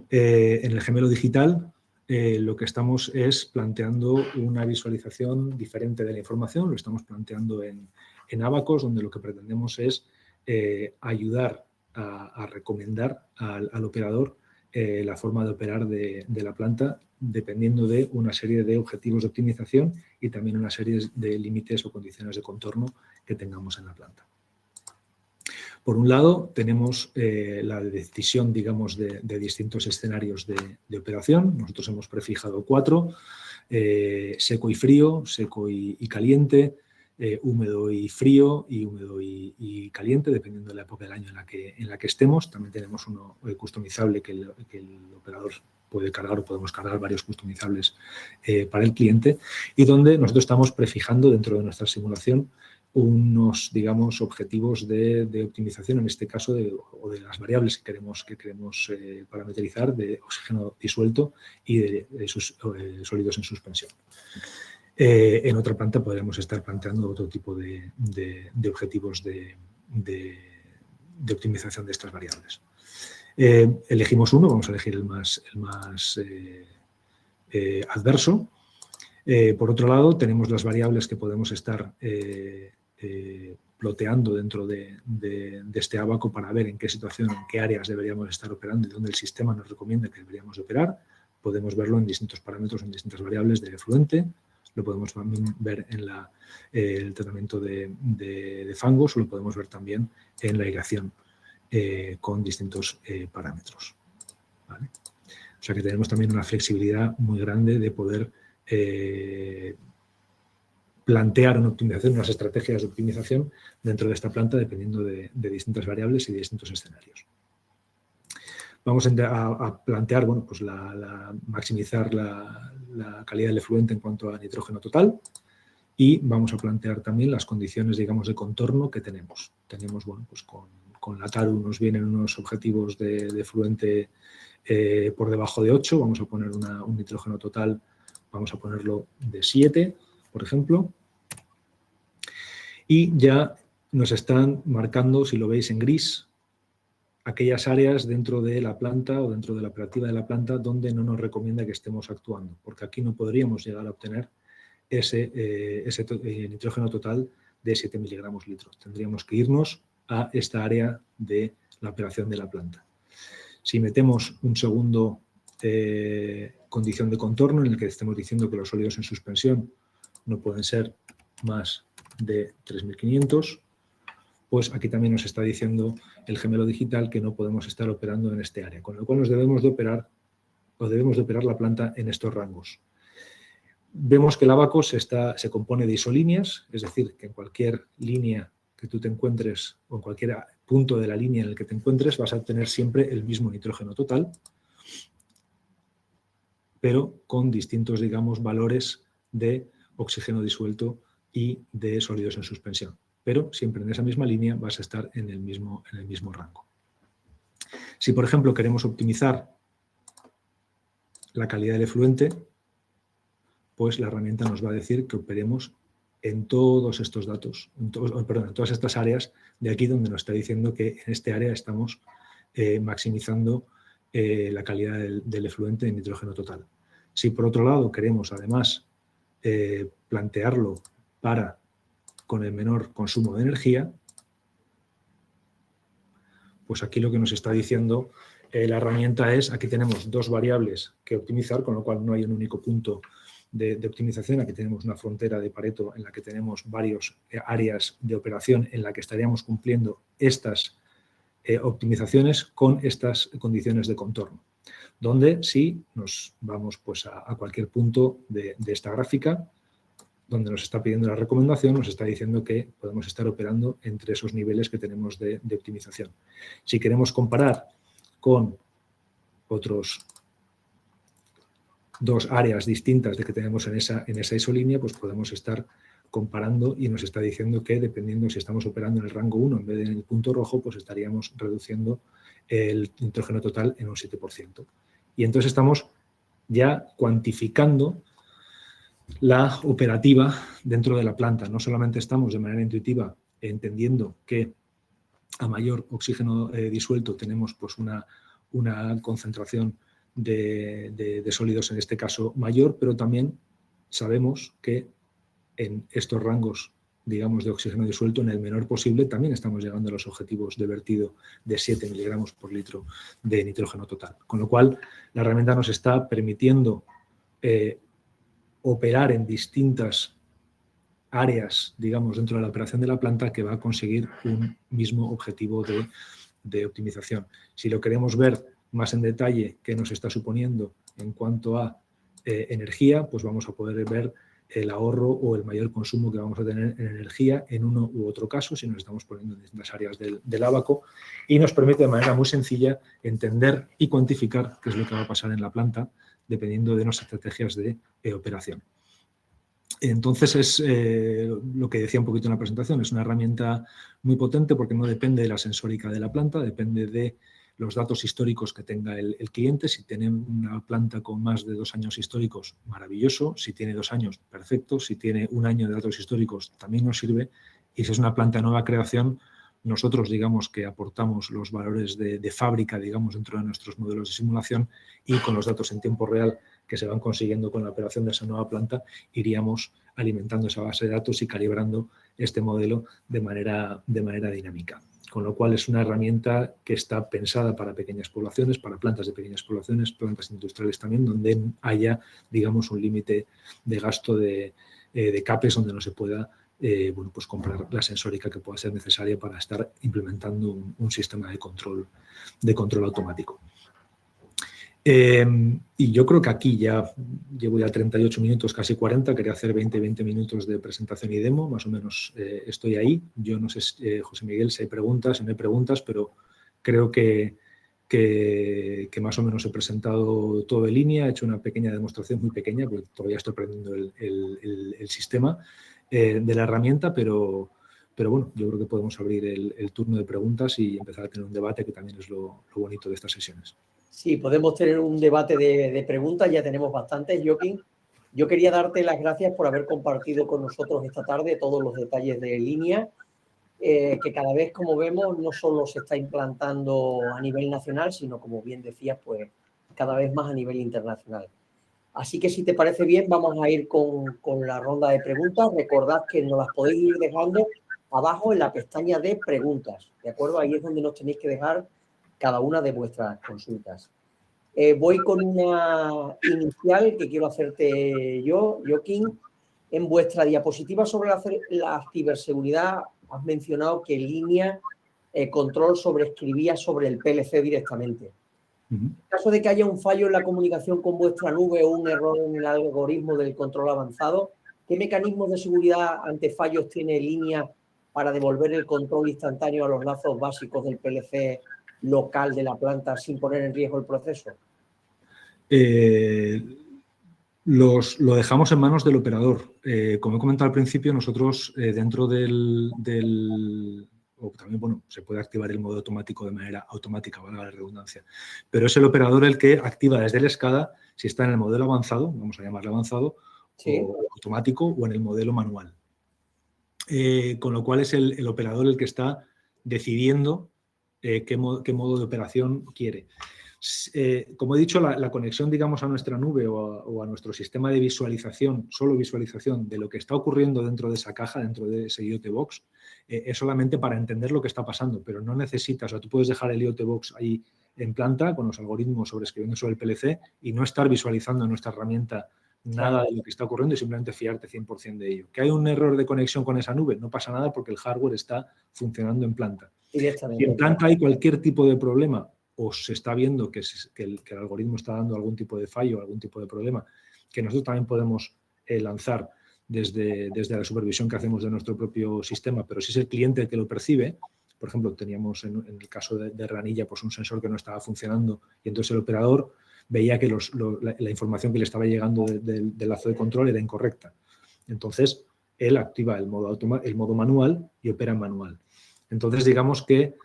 En el gemelo digital lo que estamos es planteando una visualización diferente de la información, lo estamos planteando en Abacus, donde lo que pretendemos es ayudar a recomendar al operador la forma de operar de la planta dependiendo de una serie de objetivos de optimización y también una serie de límites o condiciones de contorno que tengamos en la planta. Por un lado, tenemos la decisión, digamos, de distintos escenarios de operación. Nosotros hemos prefijado 4, seco y frío, seco y caliente, húmedo y frío y húmedo y caliente, dependiendo de la época del año en la que estemos. También tenemos uno customizable que el operador puede cargar o podemos cargar varios customizables para el cliente y donde nosotros estamos prefijando dentro de nuestra simulación unos, digamos, objetivos de optimización, en este caso, o de las variables que queremos parametrizar de oxígeno disuelto y de sólidos en suspensión. En otra planta podríamos estar planteando otro tipo de objetivos de optimización de estas variables. Elegimos uno, vamos a elegir el más adverso. Por otro lado, tenemos las variables que podemos estar ploteando dentro de este abaco para ver en qué situación, en qué áreas deberíamos estar operando y dónde el sistema nos recomienda que deberíamos operar. Podemos verlo en distintos parámetros, en distintas variables de efluente. Lo podemos también ver en el tratamiento de fangos o lo podemos ver también en la irrigación con distintos parámetros. ¿Vale? O sea que tenemos también una flexibilidad muy grande de poder plantear una optimización, unas estrategias de optimización dentro de esta planta dependiendo de distintas variables y de distintos escenarios. Vamos a plantear, bueno, pues maximizar la calidad del efluente en cuanto a nitrógeno total y vamos a plantear también las condiciones, digamos, de contorno que tenemos. Tenemos, bueno, pues con la TARU nos vienen unos objetivos de efluente por debajo de 8, vamos a poner un nitrógeno total, vamos a ponerlo de 7, por ejemplo, y ya nos están marcando, si lo veis en gris, aquellas áreas dentro de la planta o dentro de la operativa de la planta donde no nos recomienda que estemos actuando, porque aquí no podríamos llegar a obtener ese nitrógeno total de 7 miligramos litro. Tendríamos que irnos a esta área de la operación de la planta. Si metemos un segundo condición de contorno en el que estemos diciendo que los sólidos en suspensión no pueden ser más de 3.500, pues aquí también nos está diciendo el gemelo digital que no podemos estar operando en este área, con lo cual nos debemos de operar la planta en estos rangos. Vemos que el Abaco se compone de isolíneas, es decir, que en cualquier línea que tú te encuentres o en cualquier punto de la línea en el que te encuentres vas a obtener siempre el mismo nitrógeno total, pero con distintos, digamos, valores de oxígeno disuelto y de sólidos en suspensión. Pero siempre en esa misma línea vas a estar en el mismo rango. Si, por ejemplo, queremos optimizar la calidad del efluente, pues la herramienta nos va a decir que operemos en todos estos datos, en todas estas áreas de aquí donde nos está diciendo que en este área estamos maximizando la calidad del efluente de nitrógeno total. Si por otro lado queremos además plantearlo con el menor consumo de energía, pues aquí lo que nos está diciendo la herramienta es, aquí tenemos dos variables que optimizar, con lo cual no hay un único punto de optimización. Aquí tenemos una frontera de Pareto en la que tenemos varias áreas de operación en la que estaríamos cumpliendo estas optimizaciones con estas condiciones de contorno, donde si nos vamos pues, a cualquier punto de esta gráfica, donde nos está pidiendo la recomendación, nos está diciendo que podemos estar operando entre esos niveles que tenemos de optimización. Si queremos comparar con otros dos áreas distintas de que tenemos en esa isolínea, pues podemos estar comparando y nos está diciendo que dependiendo si estamos operando en el rango 1 en vez de en el punto rojo, pues estaríamos reduciendo el nitrógeno total en un 7%. Y entonces estamos ya cuantificando la operativa dentro de la planta. No solamente estamos de manera intuitiva entendiendo que a mayor oxígeno disuelto tenemos pues una concentración de sólidos, en este caso mayor, pero también sabemos que en estos rangos, digamos, de oxígeno disuelto, en el menor posible, también estamos llegando a los objetivos de vertido de 7 miligramos por litro de nitrógeno total. Con lo cual, la herramienta nos está permitiendo operar en distintas áreas, digamos, dentro de la operación de la planta que va a conseguir un mismo objetivo de optimización. Si lo queremos ver más en detalle qué nos está suponiendo en cuanto a energía, pues vamos a poder ver el ahorro o el mayor consumo que vamos a tener en energía en uno u otro caso, si nos estamos poniendo en distintas áreas del Abaco, y nos permite de manera muy sencilla entender y cuantificar qué es lo que va a pasar en la planta dependiendo de nuestras estrategias de operación. Entonces es lo que decía un poquito en la presentación, es una herramienta muy potente porque no depende de la sensórica de la planta, depende de los datos históricos que tenga el cliente. Si tiene una planta con más de 2 años históricos, maravilloso. Si tiene 2 años, perfecto. Si tiene 1 año de datos históricos, también nos sirve. Y si es una planta de nueva creación, nosotros digamos que aportamos los valores de fábrica, digamos, dentro de nuestros modelos de simulación, y con los datos en tiempo real que se van consiguiendo con la operación de esa nueva planta, iríamos alimentando esa base de datos y calibrando este modelo de manera dinámica. Con lo cual es una herramienta que está pensada para pequeñas poblaciones, para plantas de pequeñas poblaciones, plantas industriales también, donde haya, digamos, un límite de gasto de CAPEX donde no se pueda bueno, pues comprar la sensórica que pueda ser necesaria para estar implementando un sistema de control automático. Y yo creo que aquí ya llevo ya 38 minutos, casi 40, quería hacer 20 minutos de presentación y demo, más o menos estoy ahí. Yo no sé, José Miguel, si hay preguntas, si no hay preguntas, pero creo que más o menos he presentado todo en línea, he hecho una pequeña demostración, muy pequeña, porque todavía estoy aprendiendo el sistema de la herramienta, pero bueno, yo creo que podemos abrir el turno de preguntas y empezar a tener un debate, que también es lo bonito de estas sesiones. Sí, podemos tener un debate de preguntas, ya tenemos bastantes, Joaquín. Yo quería darte las gracias por haber compartido con nosotros esta tarde todos los detalles de línea. que cada vez, como vemos, no solo se está implantando a nivel nacional, sino, como bien decías, pues cada vez más a nivel internacional. Así que, si te parece bien, vamos a ir con la ronda de preguntas. Recordad que nos las podéis ir dejando abajo en la pestaña de preguntas, ¿de acuerdo? Ahí es donde nos tenéis que dejar cada una de vuestras consultas. Voy con una inicial que quiero hacerte yo, Joaquín. En vuestra diapositiva sobre la ciberseguridad has mencionado que línea control sobreescribía sobre el PLC directamente. En caso de que haya un fallo en la comunicación con vuestra nube o un error en el algoritmo del control avanzado, ¿qué mecanismos de seguridad ante fallos tiene línea para devolver el control instantáneo a los lazos básicos del PLC local de la planta sin poner en riesgo el proceso? Lo dejamos en manos del operador. Como he comentado al principio, nosotros dentro o también, bueno, se puede activar el modo automático de manera automática, valga la redundancia, pero es el operador el que activa desde el SCADA si está en el modelo avanzado, vamos a llamarlo avanzado, sí, o automático, o en el modelo manual. Con lo cual es el operador el que está decidiendo qué modo de operación quiere. Como he dicho, la conexión, digamos, a nuestra nube o a nuestro sistema de visualización, solo visualización de lo que está ocurriendo dentro de esa caja, dentro de ese IoT Box, es solamente para entender lo que está pasando, pero no necesitas, o sea, tú puedes dejar el IoT Box ahí en planta con los algoritmos sobreescribiendo sobre el PLC y no estar visualizando en nuestra herramienta nada de lo que está ocurriendo y simplemente fiarte 100% de ello. ¿Que hay un error de conexión con esa nube? No pasa nada porque el hardware está funcionando en planta. Si en planta hay cualquier tipo de problema o se está viendo que el algoritmo está dando algún tipo de fallo, algún tipo de problema, que nosotros también podemos lanzar desde la supervisión que hacemos de nuestro propio sistema, pero si es el cliente el que lo percibe, por ejemplo, teníamos en el caso de Ranilla pues un sensor que no estaba funcionando y entonces el operador veía que la información que le estaba llegando del lazo de control era incorrecta. Entonces, él activa el modo manual y opera en manual. Entonces, digamos que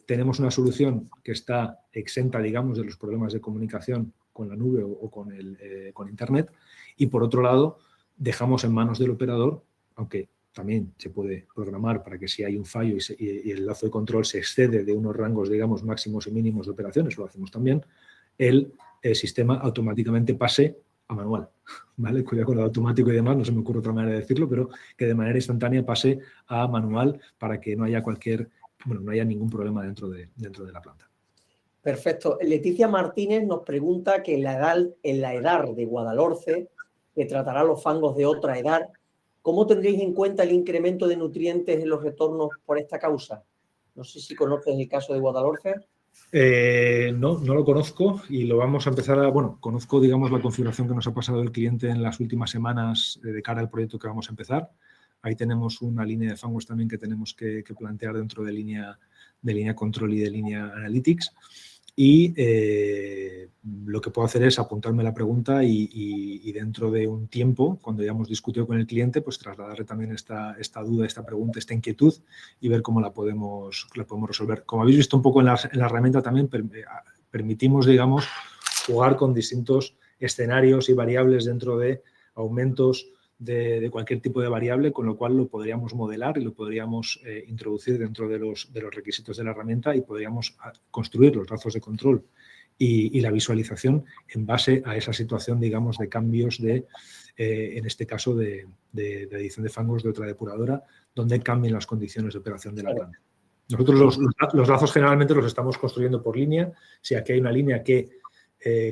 tenemos una solución que está exenta, digamos, de los problemas de comunicación con la nube o con Internet y, por otro lado, dejamos en manos del operador, aunque también se puede programar para que si hay un fallo y el lazo de control se excede de unos rangos, digamos, máximos y mínimos de operaciones, lo hacemos también, el sistema automáticamente pase a manual, ¿vale? Cuidado con lo automático y demás, no se me ocurre otra manera de decirlo, pero que de manera instantánea pase a manual para que no haya no haya ningún problema dentro de la planta. Perfecto. Leticia Martínez nos pregunta que en la EDAR de Guadalhorce, que tratará los fangos de otra EDAR, ¿cómo tendréis en cuenta el incremento de nutrientes en los retornos por esta causa? No sé si conoces el caso de Guadalhorce. No lo conozco y lo vamos a empezar conozco, digamos, la configuración que nos ha pasado el cliente en las últimas semanas de cara al proyecto que vamos a empezar. Ahí tenemos una línea de fangos también que tenemos que plantear dentro de línea control y de línea analytics. Y lo que puedo hacer es apuntarme la pregunta y dentro de un tiempo, cuando ya hemos discutido con el cliente, pues trasladarle también esta duda, esta pregunta, esta inquietud y ver cómo la podemos resolver. Como habéis visto un poco en la herramienta también, permitimos, digamos, jugar con distintos escenarios y variables dentro de aumentos de cualquier tipo de variable, con lo cual lo podríamos modelar y lo podríamos introducir dentro de los requisitos de la herramienta y podríamos construir los lazos de control y la visualización en base a esa situación, digamos, de cambios en este caso, de adición de fangos de otra depuradora, donde cambien las condiciones de operación de la planta. Nosotros los lazos generalmente los estamos construyendo por línea. Si aquí hay una línea que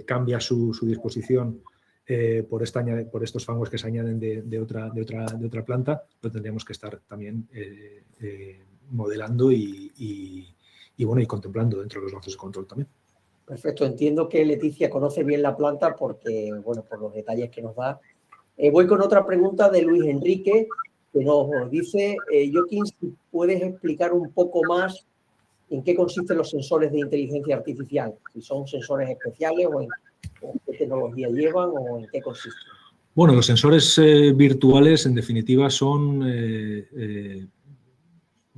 cambia su disposición por estos fangos que se añaden de otra planta, lo tendríamos que estar también modelando y contemplando dentro de los lazos de control también. Perfecto, entiendo que Leticia conoce bien la planta porque, por los detalles que nos da. Voy con otra pregunta de Luis Enrique, que nos dice, Joaquín, si puedes explicar un poco más en qué consisten los sensores de inteligencia artificial, si son sensores especiales o qué tecnología llevan o en qué consisten. Bueno, los sensores virtuales, en definitiva, son, no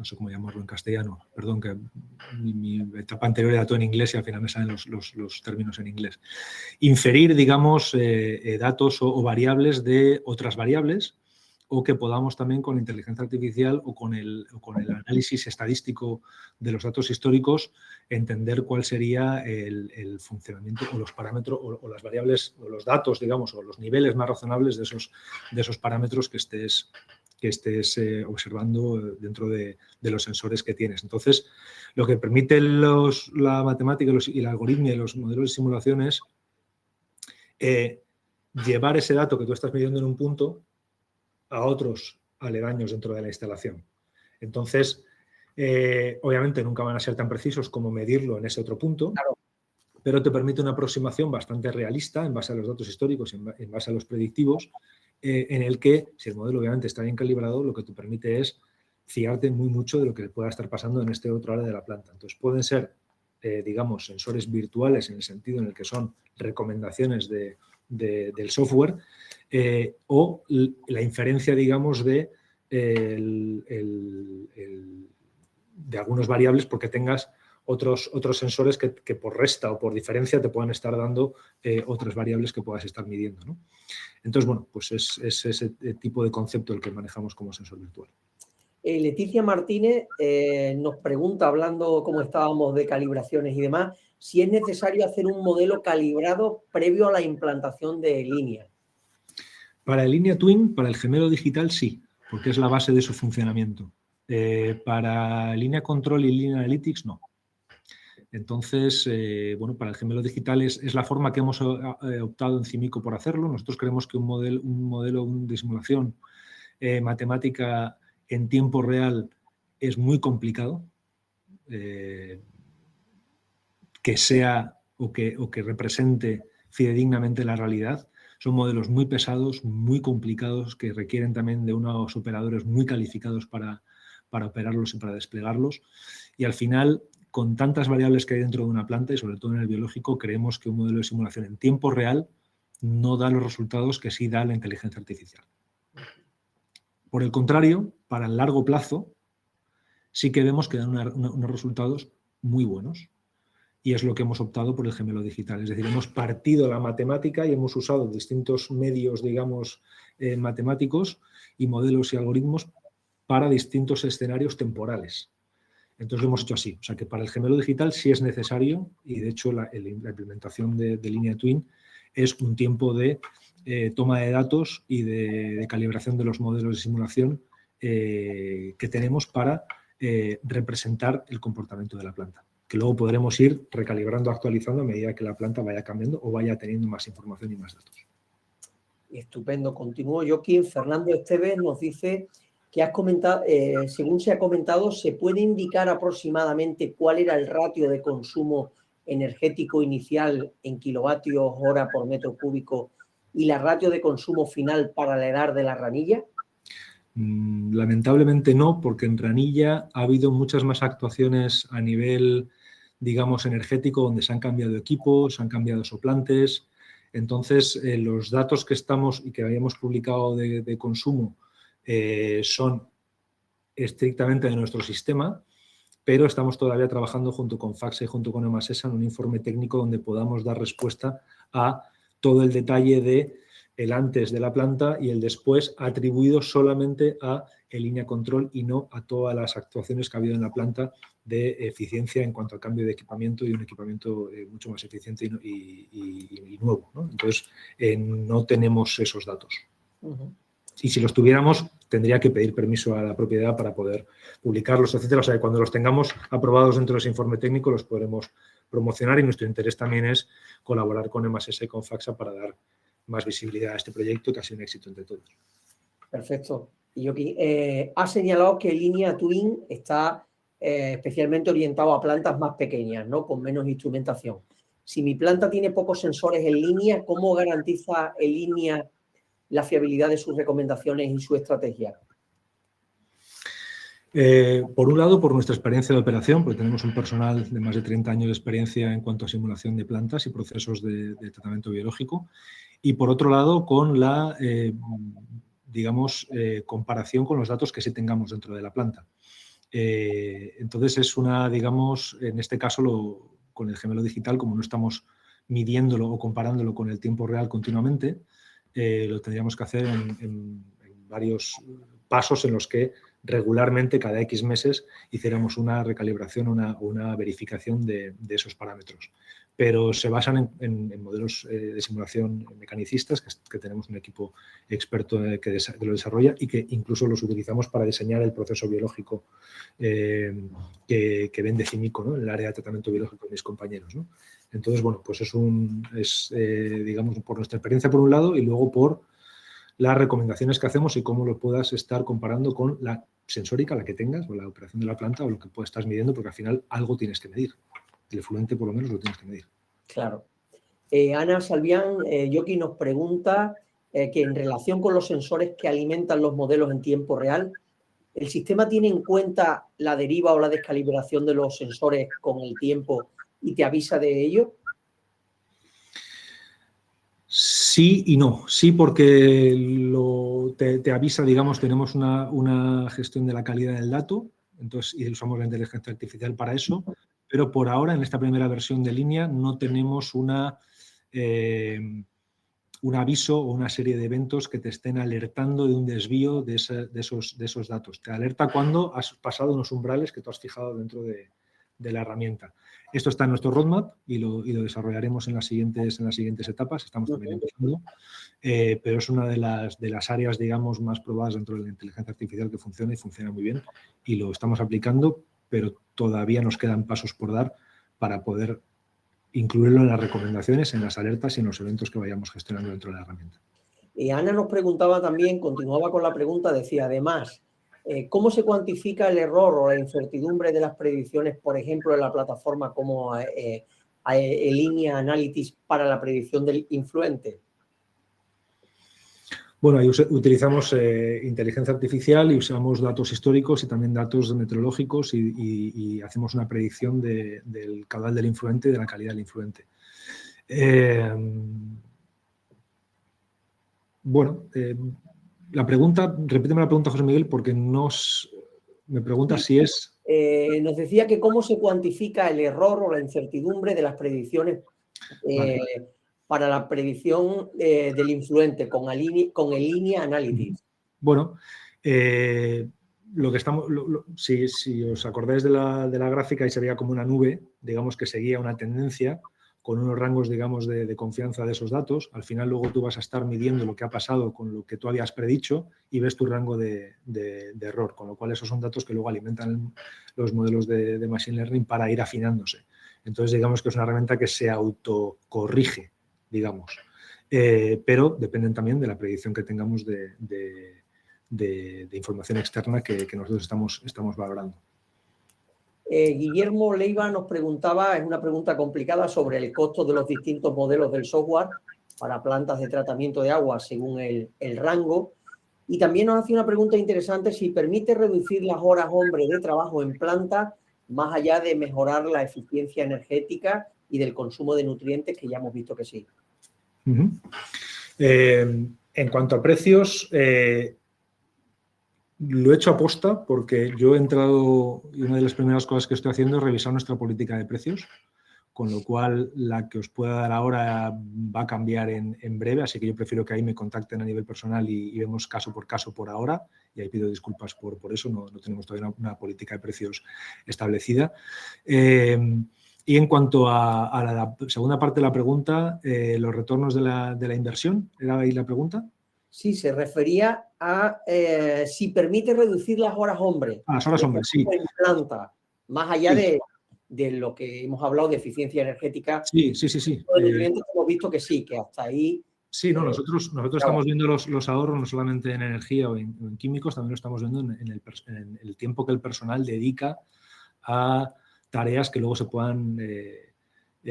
sé cómo llamarlo en castellano, perdón, que mi etapa anterior era todo en inglés y al final me salen los términos en inglés. Inferir, digamos, datos o variables de otras variables, o que podamos también con inteligencia artificial o con el análisis estadístico de los datos históricos entender cuál sería el funcionamiento o los parámetros o las variables o los datos, digamos, o los niveles más razonables de esos parámetros que estés observando dentro de los sensores que tienes. Entonces, lo que permite la matemática y el algoritmo y los modelos de simulación es llevar ese dato que tú estás midiendo en un punto a otros aledaños dentro de la instalación. Entonces, obviamente nunca van a ser tan precisos como medirlo en ese otro punto, Claro. pero te permite una aproximación bastante realista en base a los datos históricos, en base a los predictivos, en el que, si el modelo obviamente está bien calibrado, lo que te permite es fiarte muy mucho de lo que pueda estar pasando en este otro área de la planta. Entonces, pueden ser, digamos, sensores virtuales en el sentido en el que son recomendaciones del software, o la inferencia, digamos, de algunas variables porque tengas otros sensores que por resta o por diferencia te puedan estar dando otras variables que puedas estar midiendo, ¿no? Entonces, bueno, pues es ese tipo de concepto el que manejamos como sensor virtual. Leticia Martínez nos pregunta, hablando como estábamos de calibraciones y demás, si es necesario hacer un modelo calibrado previo a la implantación de línea. Para el Linea Twin, para el gemelo digital, sí, porque es la base de su funcionamiento. Para línea control y línea analytics, no. Entonces, bueno, para el gemelo digital es la forma que hemos optado en CIMICO por hacerlo. Nosotros creemos que un modelo de simulación matemática en tiempo real es muy complicado, que sea o que represente fidedignamente la realidad. Son modelos muy pesados, muy complicados, que requieren también de unos operadores muy calificados para operarlos y para desplegarlos. Y al final, con tantas variables que hay dentro de una planta y sobre todo en el biológico, creemos que un modelo de simulación en tiempo real no da los resultados que sí da la inteligencia artificial. Por el contrario, para el largo plazo, sí que vemos que dan unos resultados muy buenos. Y es lo que hemos optado por el gemelo digital. Es decir, hemos partido la matemática y hemos usado distintos medios, digamos, matemáticos y modelos y algoritmos para distintos escenarios temporales. Entonces lo hemos hecho así. O sea que para el gemelo digital sí es necesario, y de hecho la implementación de Linea Twin es un tiempo de toma de datos y de calibración de los modelos de simulación que tenemos para representar el comportamiento de la planta, que luego podremos ir recalibrando, actualizando a medida que la planta vaya cambiando o vaya teniendo más información y más datos. Estupendo. Continúo yo aquí. Fernando Esteves nos dice que has comentado, según se ha comentado, ¿se puede indicar aproximadamente cuál era el ratio de consumo energético inicial en kilovatios hora por metro cúbico y la ratio de consumo final para la edad de la ranilla? Lamentablemente no, porque en ranilla ha habido muchas más actuaciones a nivel, digamos, energético, donde se han cambiado equipos, se han cambiado soplantes. Entonces, los datos que estamos y que habíamos publicado de consumo son estrictamente de nuestro sistema, pero estamos todavía trabajando junto con FACSA y junto con EMASESA en un informe técnico donde podamos dar respuesta a todo el detalle de el antes de la planta y el después, atribuido solamente a el línea control y no a todas las actuaciones que ha habido en la planta de eficiencia en cuanto al cambio de equipamiento y un equipamiento mucho más eficiente y nuevo, ¿no? Entonces, no tenemos esos datos. Y si los tuviéramos, tendría que pedir permiso a la propiedad para poder publicarlos, etcétera. O sea, que cuando los tengamos aprobados dentro de ese informe técnico, los podremos promocionar, y nuestro interés también es colaborar con EMASESA y con FACSA para dar más visibilidad a este proyecto, que ha sido un éxito entre todos. Perfecto. Y yo ha señalado que Linea Twin está especialmente orientado a plantas más pequeñas, ¿no? Con menos instrumentación. Si mi planta tiene pocos sensores en línea, ¿cómo garantiza en línea la fiabilidad de sus recomendaciones y su estrategia? Por un lado, por nuestra experiencia de operación, porque tenemos un personal de más de 30 años de experiencia en cuanto a simulación de plantas y procesos de tratamiento biológico. Y por otro lado, con la, digamos, comparación con los datos que sí tengamos dentro de la planta. Entonces es una, digamos, en este caso con el gemelo digital, como no estamos midiéndolo o comparándolo con el tiempo real continuamente, lo tendríamos que hacer en varios pasos en los que regularmente, cada X meses, hiciéramos una recalibración, una verificación de esos parámetros. Pero se basan en modelos de simulación mecanicistas, que tenemos un equipo experto que lo desarrolla y que incluso los utilizamos para diseñar el proceso biológico que vende Cimico, ¿no?, en el área de tratamiento biológico de mis compañeros, ¿no? Entonces, bueno, pues digamos, por nuestra experiencia por un lado y luego por las recomendaciones que hacemos y cómo lo puedas estar comparando con la sensórica, la que tengas, o la operación de la planta, o lo que estás midiendo, porque al final algo tienes que medir. El efluente, por lo menos, lo tienes que medir. Claro. Ana Salvián, Yoki nos pregunta que en relación con los sensores que alimentan los modelos en tiempo real, ¿el sistema tiene en cuenta la deriva o la descalibración de los sensores con el tiempo y te avisa de ello? Sí y no. Sí, porque te avisa, digamos, tenemos una gestión de la calidad del dato, entonces, y usamos la inteligencia artificial para eso, pero por ahora, en esta primera versión de línea, no tenemos un aviso o una serie de eventos que te estén alertando de un desvío de esos datos. Te alerta cuando has pasado unos umbrales que tú has fijado dentro de la herramienta. Esto está en nuestro roadmap y lo desarrollaremos en las siguientes etapas. Estamos también empezando, pero es una de las áreas, digamos, más probadas dentro de la inteligencia artificial que funciona y funciona muy bien, y lo estamos aplicando, pero todavía nos quedan pasos por dar para poder incluirlo en las recomendaciones, en las alertas y en los eventos que vayamos gestionando dentro de la herramienta. Ana nos preguntaba también, continuaba con la pregunta, decía, además, ¿cómo se cuantifica el error o la incertidumbre de las predicciones, por ejemplo, en la plataforma como Linea Analytics para la predicción del influente? Bueno, ahí utilizamos inteligencia artificial y usamos datos históricos y también datos meteorológicos y hacemos una predicción del caudal del influente y de la calidad del influente. Bueno, repíteme la pregunta, José Miguel, porque me pregunta si es... nos decía que cómo se cuantifica el error o la incertidumbre de las predicciones para la predicción del influente con el Linea Analytics. Bueno, lo que estamos, si os acordáis de la gráfica, ahí se veía como una nube, digamos, que seguía una tendencia con unos rangos, digamos, de confianza de esos datos. Al final luego tú vas a estar midiendo lo que ha pasado con lo que tú habías predicho y ves tu rango de error, con lo cual esos son datos que luego alimentan los modelos de Machine Learning para ir afinándose. Entonces, digamos que es una herramienta que se autocorrige, digamos, pero dependen también de la predicción que tengamos de información externa que nosotros estamos valorando. Guillermo Leiva nos preguntaba, es una pregunta complicada, sobre el costo de los distintos modelos del software para plantas de tratamiento de agua según el rango. Y también nos hace una pregunta interesante si permite reducir las horas hombre de trabajo en planta, más allá de mejorar la eficiencia energética y del consumo de nutrientes, que ya hemos visto que sí. En cuanto a precios, lo he hecho aposta porque yo he entrado y una de las primeras cosas que estoy haciendo es revisar nuestra política de precios, con lo cual la que os pueda dar ahora va a cambiar en breve, así que yo prefiero que ahí me contacten a nivel personal y vemos caso por ahora, y ahí pido disculpas por eso, no tenemos todavía una política de precios establecida. Y en cuanto a la segunda parte de la pregunta, los retornos de la inversión, ¿era ahí la pregunta? Sí, se refería a si permite reducir las horas hombre. Las horas hombre, sí. En planta, más allá de lo que hemos hablado de eficiencia energética. Sí. Hemos visto que sí, que hasta ahí... Sí, no, nosotros estamos viendo los ahorros no solamente en energía o en químicos, también lo estamos viendo en el tiempo que el personal dedica a tareas que luego se puedan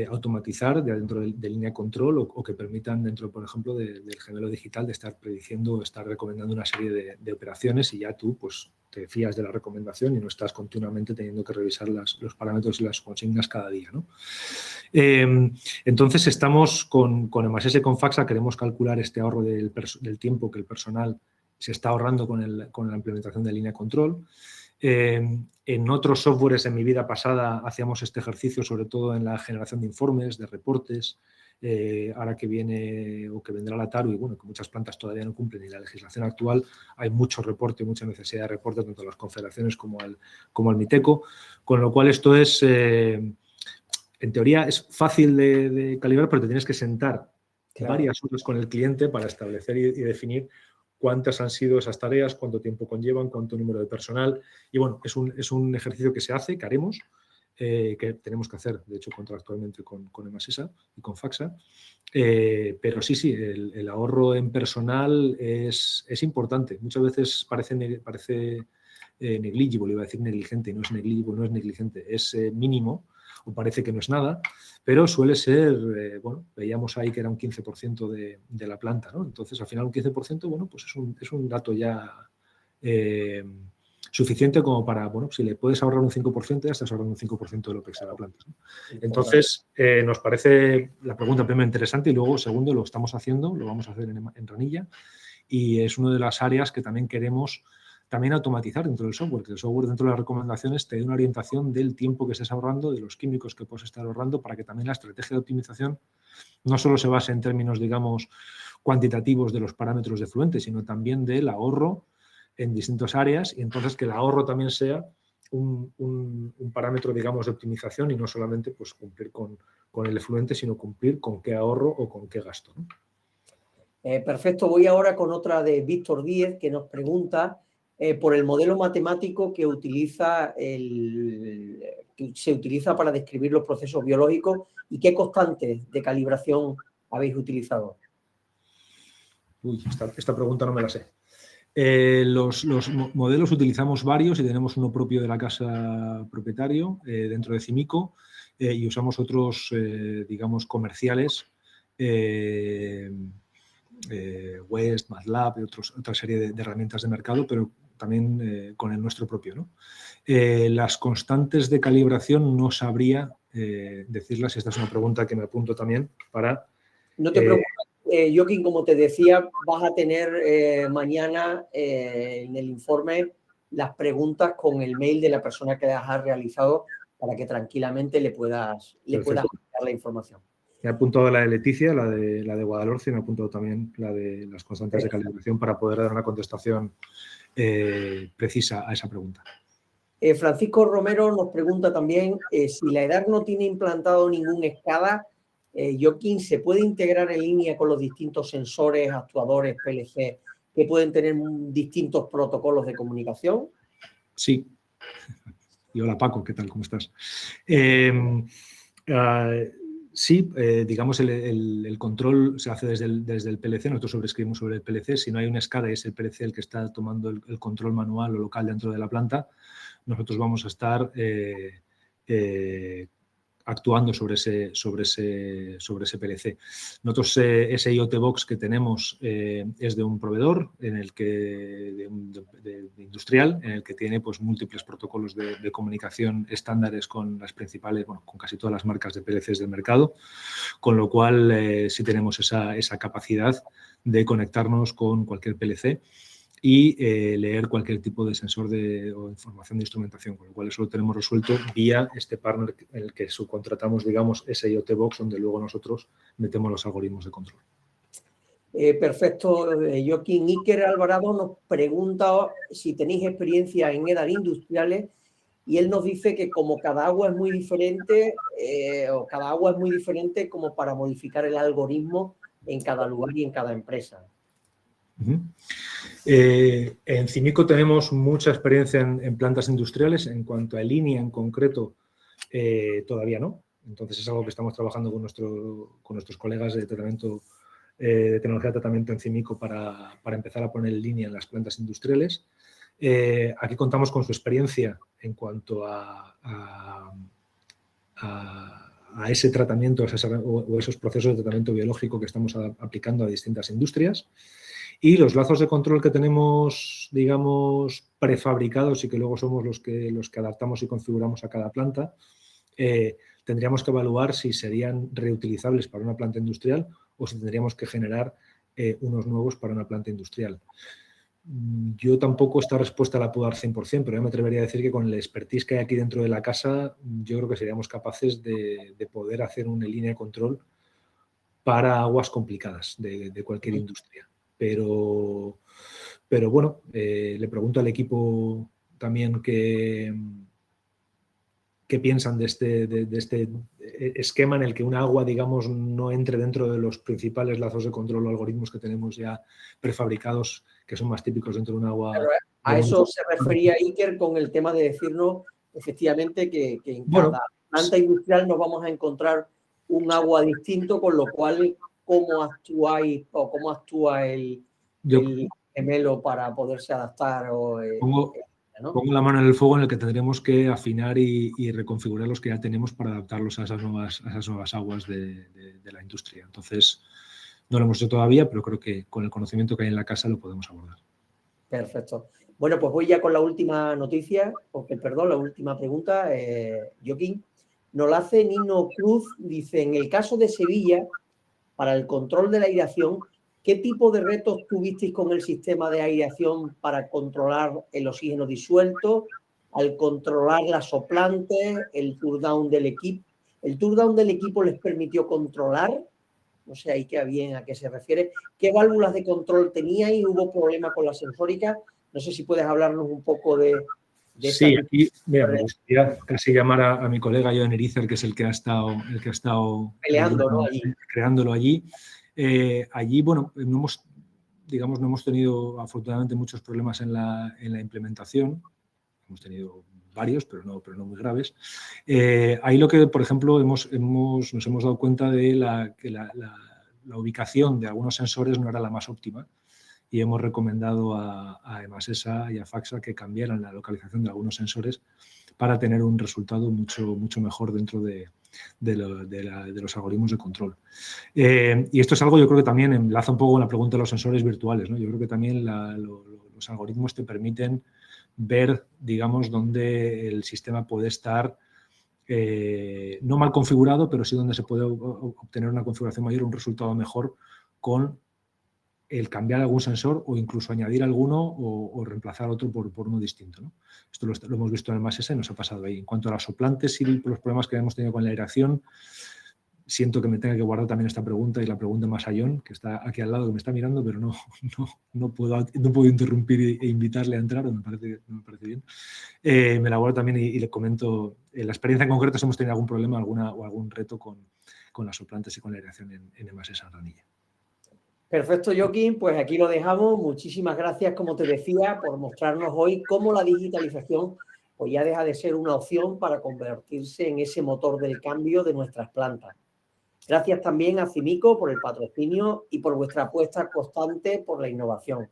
automatizar dentro de línea control o que permitan dentro, por ejemplo, del gemelo digital de estar prediciendo o estar recomendando una serie de operaciones, y ya tú pues te fías de la recomendación y no estás continuamente teniendo que revisar los parámetros y las consignas cada día, ¿no? Entonces estamos con Emases y con Faxa, queremos calcular este ahorro del tiempo que el personal se está ahorrando con la implementación de línea control. En otros softwares en mi vida pasada hacíamos este ejercicio, sobre todo en la generación de informes, de reportes, ahora que viene o que vendrá la TARU, y bueno, que muchas plantas todavía no cumplen, y la legislación actual, hay mucho reporte, mucha necesidad de reporte, tanto a las confederaciones como al MITECO, con lo cual esto es, en teoría, es fácil de calibrar, pero te tienes que sentar varias horas con el cliente para establecer y definir cuántas han sido esas tareas, cuánto tiempo conllevan, cuánto número de personal. Y bueno, es un ejercicio que se hace, que haremos, que tenemos que hacer, de hecho, contractualmente con Emasesa y con Faxa. Pero sí, el ahorro en personal es importante. Muchas veces parece negligible, iba a decir negligente, no es negligible, no es negligente, es mínimo, o parece que no es nada, pero suele ser, bueno, veíamos ahí que era un 15% de la planta, ¿no? Entonces, al final un 15%, bueno, pues es un dato ya suficiente como para, bueno, si le puedes ahorrar un 5%, ya estás ahorrando un 5% de lo que sea la planta, ¿no? Entonces, nos parece la pregunta primero interesante y luego, segundo, lo estamos haciendo, lo vamos a hacer en Ranilla, y es una de las áreas que también queremos también automatizar dentro del software, que el software dentro de las recomendaciones te dé una orientación del tiempo que estés ahorrando, de los químicos que puedes estar ahorrando, para que también la estrategia de optimización no solo se base en términos, digamos, cuantitativos de los parámetros de efluente, sino también del ahorro en distintas áreas, y entonces que el ahorro también sea un parámetro, digamos, de optimización, y no solamente pues cumplir con el efluente, sino cumplir con qué ahorro o con qué gasto, ¿no? Perfecto, voy ahora con otra de Víctor Díez, que nos pregunta por el modelo matemático que se utiliza para describir los procesos biológicos y qué constantes de calibración habéis utilizado. Uy, esta pregunta no me la sé. Los modelos utilizamos varios y tenemos uno propio de la casa propietario dentro de CIMICO, y usamos otros, digamos, comerciales, West, MATLAB y otra serie de herramientas de mercado, pero también con el nuestro propio, ¿no? Las constantes de calibración no sabría decirlas. Esta es una pregunta que me apunto también para... No te preocupes, Joaquín, como te decía, vas a tener mañana en el informe las preguntas con el mail de la persona que las ha realizado para que tranquilamente le puedas dar la información. Me he apuntado la de Leticia, la de Guadalhorce, y me he apuntado también la de las constantes de calibración para poder dar una contestación precisa a esa pregunta. Francisco Romero nos pregunta también si la EDAR no tiene implantado ningún SCADA, Joaquín, ¿se puede integrar en línea con los distintos sensores, actuadores, PLC, que pueden tener distintos protocolos de comunicación? Sí. Y hola Paco, ¿qué tal? ¿Cómo estás? Sí, digamos, el control se hace desde el PLC, nosotros sobrescribimos sobre el PLC. Si no hay una SCADA y es el PLC el que está tomando el control manual o local dentro de la planta, nosotros vamos a estar actuando sobre ese PLC. Nosotros ese IoT Box que tenemos es de un proveedor de industrial, en el que tiene pues múltiples protocolos de comunicación estándares con las principales, bueno, con casi todas las marcas de PLCs del mercado, con lo cual sí tenemos esa capacidad de conectarnos con cualquier PLC y leer cualquier tipo de sensor o información de instrumentación, con lo cual eso lo tenemos resuelto vía este partner en el que subcontratamos, digamos, ese IoT Box, donde luego nosotros metemos los algoritmos de control. Perfecto, Joaquín. Iker Alvarado nos pregunta si tenéis experiencia en EDAR industriales, y él nos dice que como cada agua es muy diferente, como para modificar el algoritmo en cada lugar y en cada empresa. En CIMICO tenemos mucha experiencia en plantas industriales. En cuanto a línea en concreto, todavía no. Entonces es algo que estamos trabajando con nuestros colegas de tratamiento, de tecnología de tratamiento en CIMICO para empezar a poner línea en las plantas industriales. Aquí contamos con su experiencia en cuanto a ese tratamiento o esos procesos de tratamiento biológico que estamos aplicando a distintas industrias. Y los lazos de control que tenemos, digamos, prefabricados y que luego somos los que adaptamos y configuramos a cada planta, tendríamos que evaluar si serían reutilizables para una planta industrial o si tendríamos que generar unos nuevos para una planta industrial. Yo tampoco esta respuesta la puedo dar 100%, pero yo me atrevería a decir que con el expertise que hay aquí dentro de la casa, yo creo que seríamos capaces de poder hacer una línea de control para aguas complicadas de cualquier industria. Pero bueno, le pregunto al equipo también qué piensan de este esquema en el que un agua, digamos, no entre dentro de los principales lazos de control o algoritmos que tenemos ya prefabricados, que son más típicos dentro de un agua. Claro, a eso se refería Iker con el tema de decirnos, efectivamente, que en cada planta industrial nos vamos a encontrar un agua distinto, con lo cual, ¿cómo actuáis o cómo actúa el gemelo para poderse adaptar? Pongo la mano en el fuego en el que tendremos que afinar y reconfigurar los que ya tenemos para adaptarlos a esas nuevas aguas de la industria. Entonces, no lo hemos hecho todavía, pero creo que con el conocimiento que hay en la casa lo podemos abordar. Perfecto. Bueno, pues voy ya con la última noticia, la última pregunta, Joaquín. Nos la hace Nino Cruz, dice, en el caso de Sevilla, para el control de la aireación, ¿qué tipo de retos tuvisteis con el sistema de aireación para controlar el oxígeno disuelto, al controlar las soplantes, el tour-down del equipo? ¿El tour-down del equipo les permitió controlar? No sé ahí qué bien a qué se refiere. ¿Qué válvulas de control teníais? ¿Hubo problema con la sensórica? No sé si puedes hablarnos un poco de sí, aquí, mira, me gustaría casi llamar a mi colega Joan Erizar, que es el que ha estado peleando, ¿no? creándolo allí. Allí, bueno, no hemos tenido afortunadamente muchos problemas en la implementación. Hemos tenido varios, pero no muy graves. Ahí lo que, por ejemplo, nos hemos dado cuenta de que la ubicación de algunos sensores no era la más óptima, y hemos recomendado a Emasesa y a Faxa que cambiaran la localización de algunos sensores para tener un resultado mucho mejor dentro de los algoritmos de control. Y esto es algo, yo creo que también enlaza un poco con la pregunta de los sensores virtuales, ¿no? Yo creo que también los algoritmos te permiten ver, digamos, dónde el sistema puede estar no mal configurado, pero sí donde se puede obtener una configuración mayor, un resultado mejor con el cambiar algún sensor o incluso añadir alguno o reemplazar otro por uno distinto, ¿no? Esto lo hemos visto en el Emasesa y nos ha pasado ahí. En cuanto a las soplantes y los problemas que hemos tenido con la aireación, siento que me tenga que guardar también esta pregunta y la pregunta más a John, que está aquí al lado, que me está mirando, pero no puedo interrumpir e invitarle a entrar, me parece bien. Me la guardo también y le comento. En la experiencia en concreto, si hemos tenido algún problema o algún reto con las soplantes y con la aireación en Emasesa Ranilla. Perfecto, Joaquín, pues aquí lo dejamos. Muchísimas gracias, como te decía, por mostrarnos hoy cómo la digitalización pues ya deja de ser una opción para convertirse en ese motor del cambio de nuestras plantas. Gracias también a CIMICO por el patrocinio y por vuestra apuesta constante por la innovación.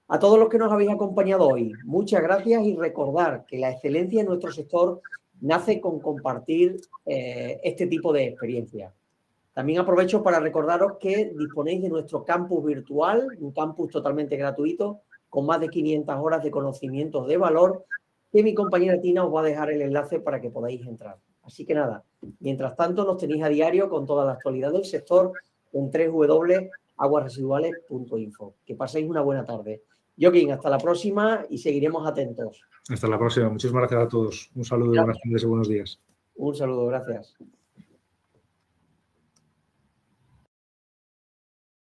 A todos los que nos habéis acompañado hoy, muchas gracias, y recordar que la excelencia en nuestro sector nace con compartir este tipo de experiencias. También aprovecho para recordaros que disponéis de nuestro campus virtual, un campus totalmente gratuito, con más de 500 horas de conocimientos de valor, que mi compañera Tina os va a dejar el enlace para que podáis entrar. Así que nada, mientras tanto nos tenéis a diario con toda la actualidad del sector en www.aguasresiduales.info. Que paséis una buena tarde. Joaquín, hasta la próxima y seguiremos atentos. Hasta la próxima. Muchísimas gracias a todos. Un saludo, buenas tardes y buenos días. Un saludo, gracias.